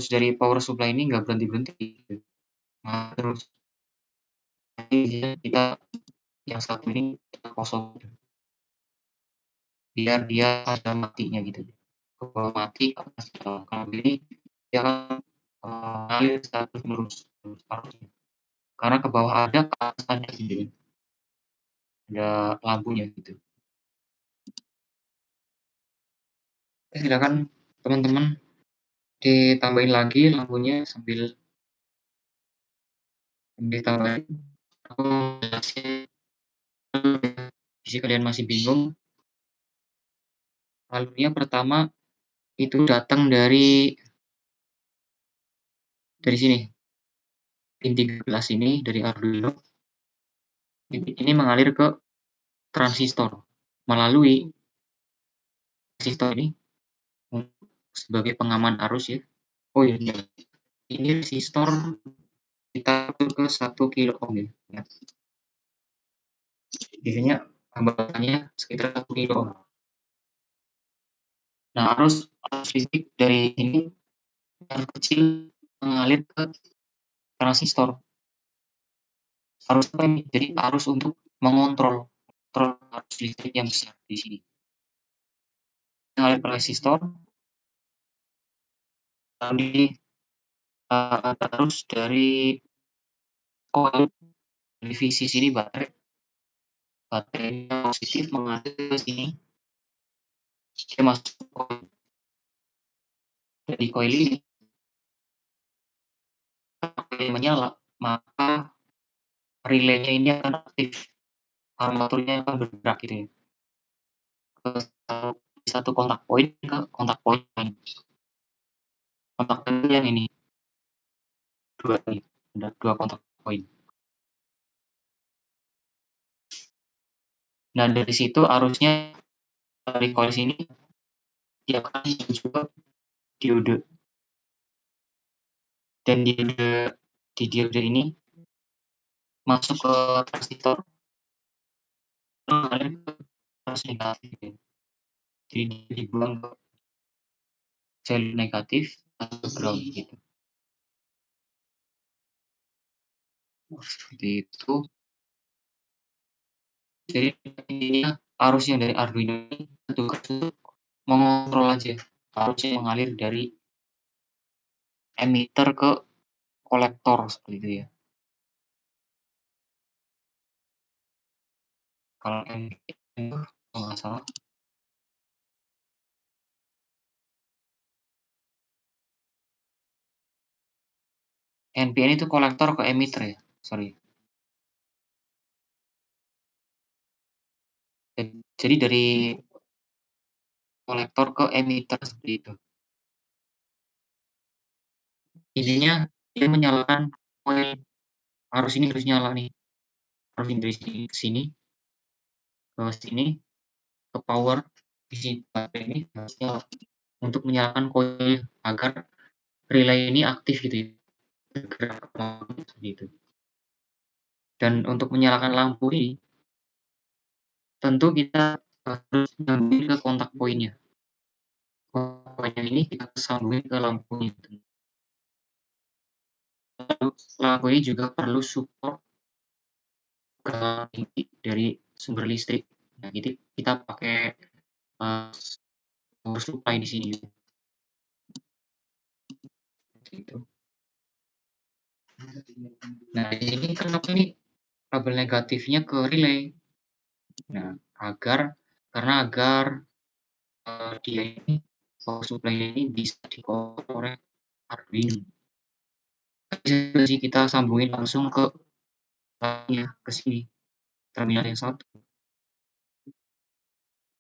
dari power supply ini nggak berhenti-berhenti gitu. Nah, terus jadi kita yang satu ini kita kosong gitu. Biar dia ada matinya gitu. Ke bawah mati, ke atas nyala. Kalau ini dia akan ngalir terus menerus arusnya. Karena ke bawah ada, ke atas ada gitu ya. Ada lampunya gitu. Oke, silakan teman-teman ditambahin lagi lampunya sambil ditambahin. Aku jelasin jika kalian masih bingung. Alurnya pertama itu datang dari sini. Pin 13 ini dari Arduino. Ini mengalir ke transistor melalui transistor ini sebagai pengaman arus ya. Oh iya, ini resistor kita atur ke 1 kilo ohm ya. Biasanya hambatannya sekitar 1 kilo ohm. Nah, arus listrik dari ini arus kecil mengalir ke transistor. Arus apa ini? Jadi arus untuk mengontrol arus listrik yang besar di sini. Mengalir ke resistor, lalu ada arus dari koil dari visi sini baterainya positif mengalir ke sini, dia masuk ke koil. Dari koil ini koil menyala, maka relaynya ini akan aktif, armaturnya akan bergerak gitu ya. Ke satu kontak poin ke kontak poin lain. Kontak poin yang ini. 2 nih, ada 2 kontak koin. Nah, dari situ arusnya dari koin sini dia akan menuju ke diode. Dan diode ini masuk ke transistor mengalir ke arus negatif ya. Jadi dia dibuang ke jalur negatif atau ground gitu. Seperti itu. Jadi intinya arus yang dari Arduino ini tugas untuk mengontrol aja arus yang mengalir dari emitter ke kolektor seperti itu ya. Kalau NPN itu kalau nggak salah NPN itu kolektor ke emitter ya, sorry. Jadi dari kolektor ke emitter seperti itu. Intinya dia menyalakan koin arus ini harus nyala nih. Arus ini dari sini ke sini, ke power isi baterai ini harus nyala untuk menyalakan koin agar relay ini aktif gitu ya. Bergerak seperti itu. Dan untuk menyalakan lampu ini tentu kita harus nyambungin ke kontak poinnya. Poinnya ini kita sambungin ke lampunya. Lalu lampu ini juga perlu support ke inti dari sumber listrik. Nah, jadi kita pakai power supply di sini. Gitu. Nah, di sini kenapa nih kabel negatifnya ke relay? Nah, agar dia ini power supply ini bisa dikontrol oleh Arduino. Bisa sih kita sambungin langsung ke ke sini, terminal yang satu.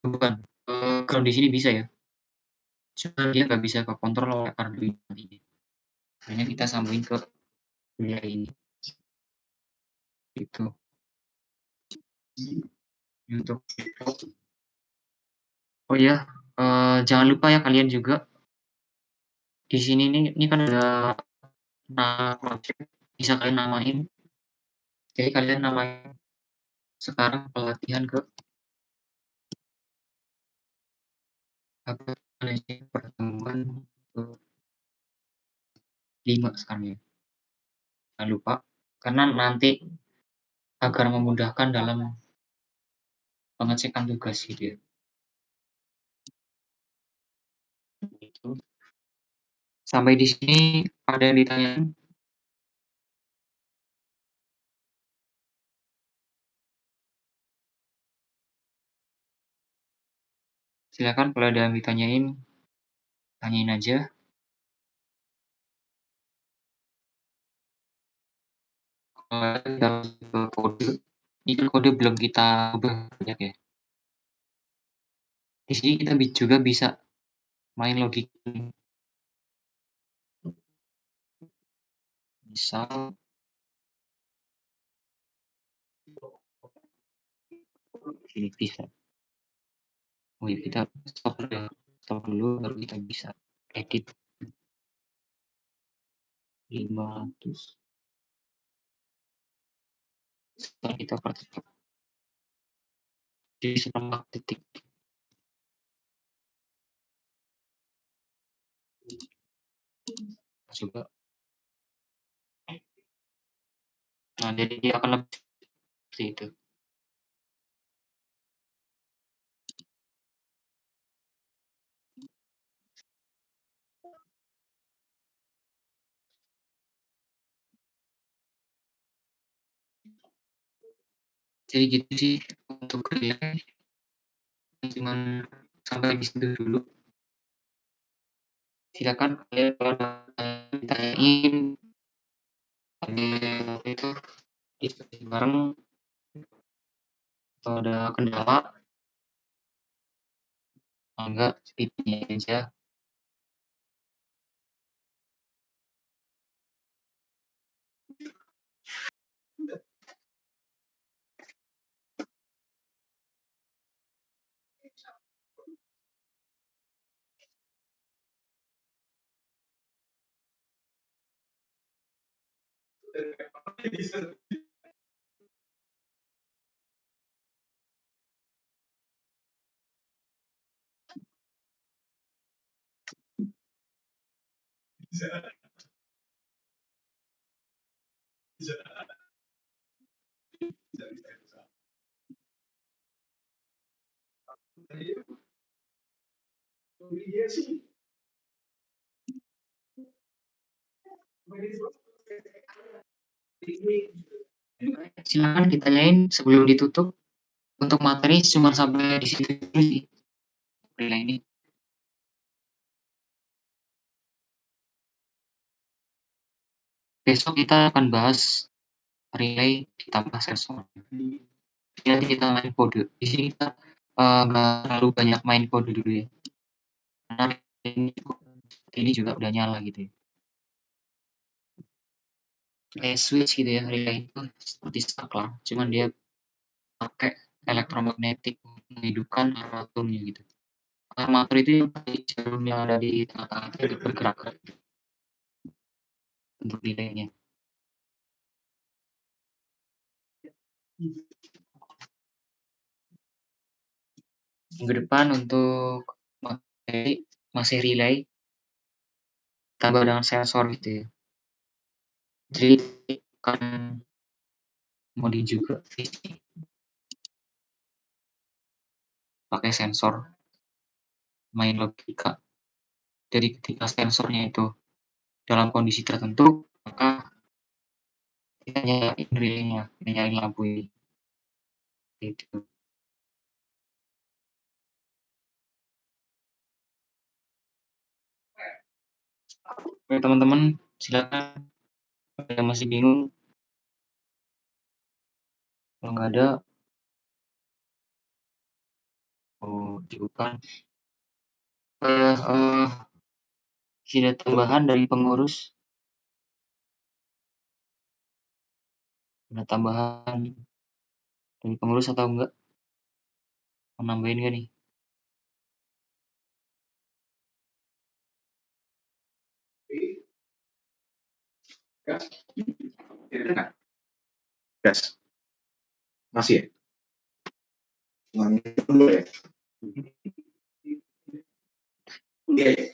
Bukan, ground di sini bisa ya, cuma dia nggak bisa kekontrol oleh Arduino nantinya. Makanya kita sambungin ke relay ini. Itu. Untuk oh ya, jangan lupa ya kalian juga di sini nih, ini kan ada nama project, bisa kalian namain. Jadi kalian namain sekarang pelatihan ke apa pertemuan ke-5 sekarang ya. Jangan lupa, karena nanti agar memudahkan dalam pengecekan tugas gitu ya. Gitu. Sampai di sini ada yang ditanyain? Silakan kalau ada yang ditanyain, tanyain aja. Kita ke kode. Ini kan kode belum kita ubah banyak ya. Di sini kita juga bisa main logik. Misal ini bisa. Oh ya, kita stop dulu baru kita bisa edit 500. Setelah kita praktek di seperempat detik. Coba. Nah, jadi dia akan lebih seperti itu. Jadi gitu sih untuk relay. Cuman sampai di situ dulu. Silakan kalian kalau ada ditanyain ada itu diskusi bareng atau ada kendala enggak ditanyain aja. Silakan ditanyain sebelum ditutup. Untuk materi cuma sampai di situ dulu sih. Relay ini. Besok kita akan bahas relay ditambah sensor. Nanti kita main kode. Di sini kita nggak terlalu banyak main kode dulu ya. Karena ini juga udah nyala gitu ya. Kayak switch gitu ya, relay itu seperti stuck lah. Cuman dia pakai elektromagnetik menghidupkan armaturnya gitu. Armatur itu yang jarum yang ada di tengah-tengah itu bergerak untuk relaynya. Minggu depan untuk materi masih relay tambah dengan sensor gitu ya. Jadi akan modi juga pakai sensor main logika. Jadi ketika sensornya itu dalam kondisi tertentu, maka kita nyalain relaynya, nyalain lampu ini. Gitu. Oke teman-teman, silakan. Ada masih bingung? Kalau nggak ada, dibuka. Ada tambahan dari pengurus? Ada tambahan dari pengurus atau enggak? Mau nambahin nggak nih? Gas. Masih ya? Dulu ya? Iya ya?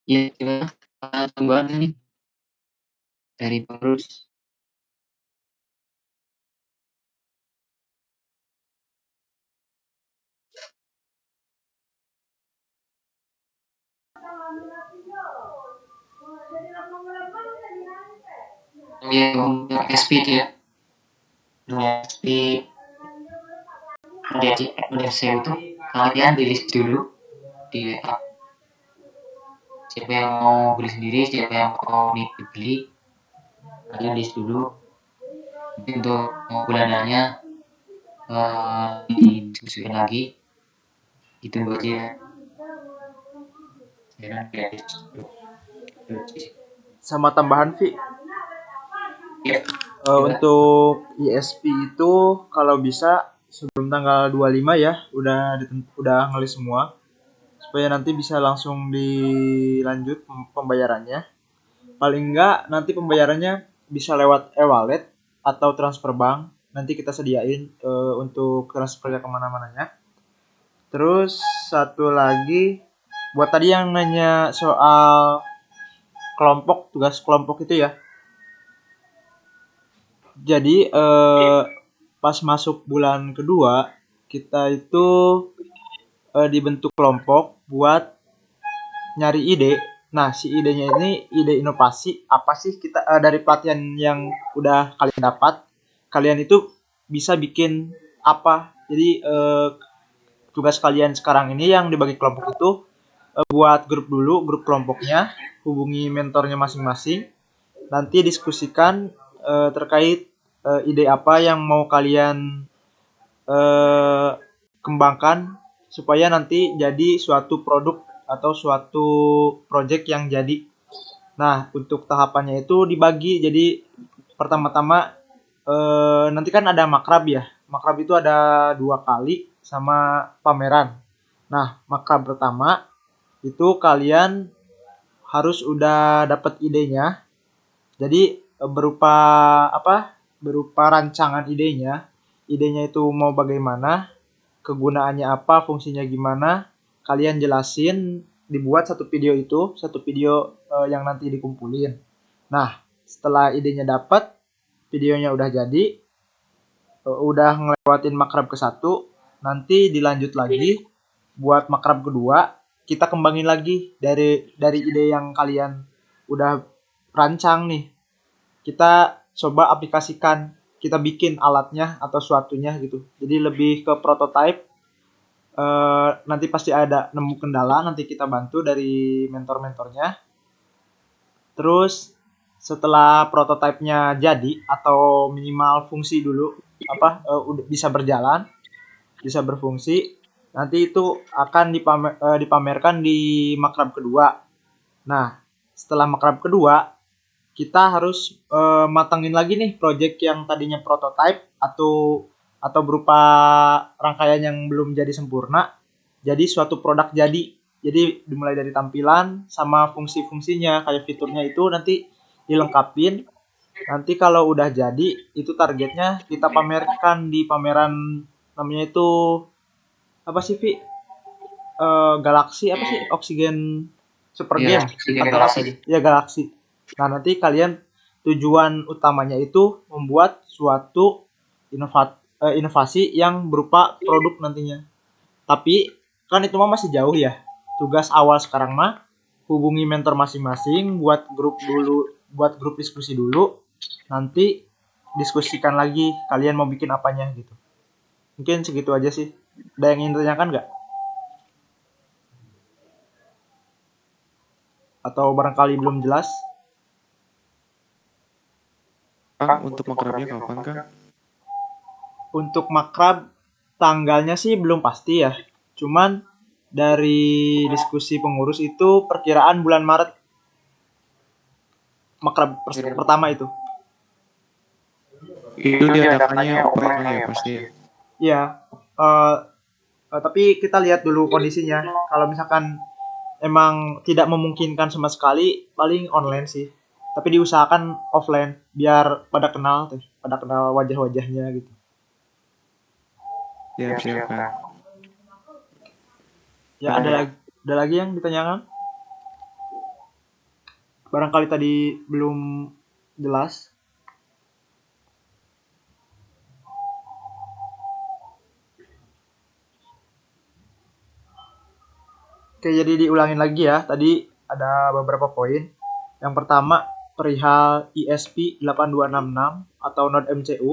Iya, gimana? Tambahan nih dari pengurus. Iya, untuk SP itu ya. SP DC itu kalian di list dulu di WA. Siapa yang mau beli sendiri, siapa yang mau dibeli, kalian list dulu. Nanti untuk bulanannya didiskusikan lagi. Itu aja. Sama tambahan Vi, Ya. untuk ISP itu kalau bisa sebelum tanggal 25 ya udah ngelis semua supaya nanti bisa langsung dilanjut pembayarannya. Paling enggak nanti pembayarannya bisa lewat e-wallet atau transfer bank. Nanti kita sediain untuk transfernya kemana-mananya. Terus satu lagi buat tadi yang nanya soal kelompok, tugas kelompok itu ya. Jadi pas masuk bulan kedua kita itu dibentuk kelompok buat nyari ide. Nah, si idenya ini ide inovasi apa sih kita dari pelatihan yang udah kalian dapat, kalian itu bisa bikin apa. Jadi tugas kalian sekarang ini yang dibagi kelompok itu buat grup dulu, grup kelompoknya, hubungi mentornya masing-masing, nanti diskusikan terkait ide apa yang mau kalian kembangkan supaya nanti jadi suatu produk atau suatu project yang jadi. Nah, untuk tahapannya itu dibagi. Jadi pertama-tama nanti kan ada makrab ya. makrab itu ada 2 kali sama pameran. Nah, makrab pertama itu kalian harus udah dapat idenya. Jadi berupa apa? Berupa rancangan idenya. Idenya itu mau bagaimana, kegunaannya apa, fungsinya gimana, kalian jelasin, dibuat satu video itu, satu video yang nanti dikumpulin. Nah, setelah idenya dapat, videonya udah jadi, udah ngelewatin makrab ke-1, nanti dilanjut lagi buat makrab kedua, kita kembangin lagi dari ide yang kalian udah rancang nih. Kita coba aplikasikan, kita bikin alatnya atau suatunya gitu. Jadi lebih ke prototype. Nanti pasti ada nemu kendala, nanti kita bantu dari mentor-mentornya. Terus setelah prototipenya jadi atau minimal fungsi dulu udah bisa berjalan, bisa berfungsi, nanti itu akan dipamerkan di makrab kedua. Nah, setelah makrab kedua kita harus matangin lagi nih project yang tadinya prototype atau berupa rangkaian yang belum jadi sempurna jadi suatu produk jadi. Jadi dimulai dari tampilan sama fungsi-fungsinya kayak fiturnya itu nanti dilengkapin. Nanti kalau udah jadi itu targetnya kita pamerkan di pameran namanya itu apa sih Vi? Galaxy apa sih? Oksigen Super Iya, Game Oksigen atau Galaxy. apa? Ya Galaxy. Nah, nanti kalian tujuan utamanya itu membuat suatu inovasi yang berupa produk nantinya. Tapi kan itu mah masih jauh ya. Tugas awal sekarang mah hubungi mentor masing-masing buat grup diskusi dulu. Nanti diskusikan lagi kalian mau bikin apanya gitu. Mungkin segitu aja sih. Ada yang ingin ditanyakan nggak? Atau barangkali belum jelas? Kang, untuk makrabnya kapan, Kang? Untuk makrab tanggalnya sih belum pasti ya. Cuman dari diskusi pengurus itu perkiraan bulan Maret makrab pertama itu. Itu diadakannya offline ya pasti ya. Iya. Tapi kita lihat dulu kondisinya. Kalau misalkan emang tidak memungkinkan sama sekali, paling online sih. Tapi diusahakan offline biar pada kenal wajah-wajahnya gitu. Siap, Kang. Ya, ada lagi yang ditanyakan? Barangkali tadi belum jelas. Oke, jadi diulangin lagi ya. Tadi ada beberapa poin. Yang pertama, perihal ESP 8266 atau Node MCU.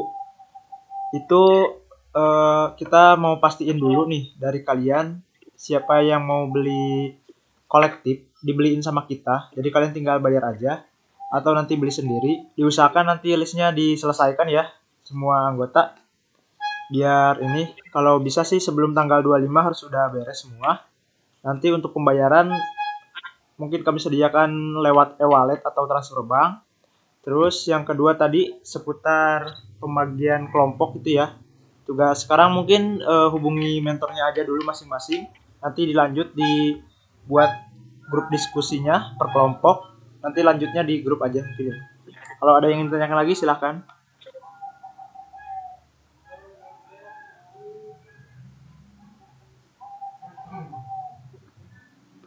Itu kita mau pastiin dulu nih dari kalian siapa yang mau beli kolektif, dibeliin sama kita. Jadi kalian tinggal bayar aja atau nanti beli sendiri. Diusahakan nanti listnya diselesaikan ya semua anggota. Biar ini kalau bisa sih sebelum tanggal 25 harus sudah beres semua. Nanti untuk pembayaran mungkin kami sediakan lewat e-wallet atau transfer bank. Terus yang kedua tadi seputar pembagian kelompok itu ya. Tugas sekarang mungkin hubungi mentornya aja dulu masing-masing. Nanti dilanjut buat grup diskusinya per kelompok. Nanti lanjutnya di grup aja mungkin. Kalau ada yang ingin ditanyakan lagi silahkan.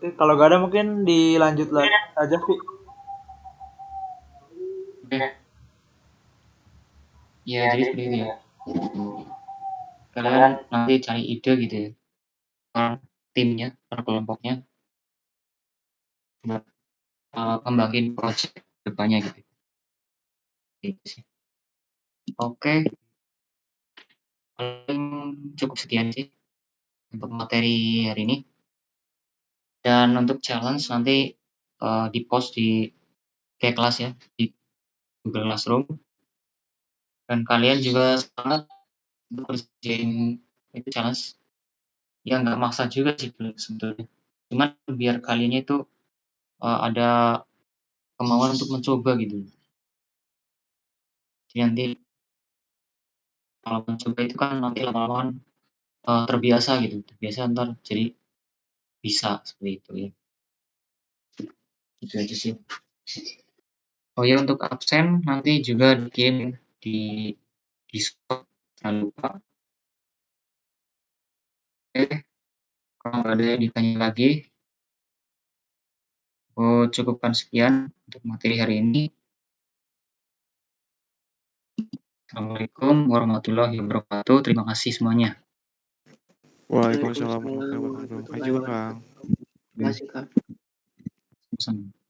Kalau gak ada mungkin dilanjut aja Vi. Oke. Ya, jadi seperti itu ya. Kalian nanti cari ide gitu ya. Per timnya, per kelompoknya. Buat kembangin project depannya gitu. Gitu sih. Oke. Paling cukup sekian sih untuk materi hari ini. Dan untuk challenge nanti di-post di kelas ya di Google Classroom. Dan kalian juga semangat untuk kerjain itu challenge. Ya nggak maksa juga sih sebetulnya. Cuman biar kaliannya itu ada kemauan untuk mencoba gitu. Jadi nanti kalau mencoba itu kan nanti lama-lama kan, terbiasa gitu, entar jadi bisa seperti itu ya. Itu aja sih. Oh ya, untuk absen nanti juga dikirim ya di Discord, jangan lupa. Oke, kalau nggak ada yang ditanya lagi, aku cukupkan sekian untuk materi hari ini. Assalamualaikum warahmatullahi wabarakatuh. Terima kasih semuanya. Waalaikumsalam warahmatullahi wabarakatuh. Makasih juga, Kang. Terima kasih, Kak. Sama-sama.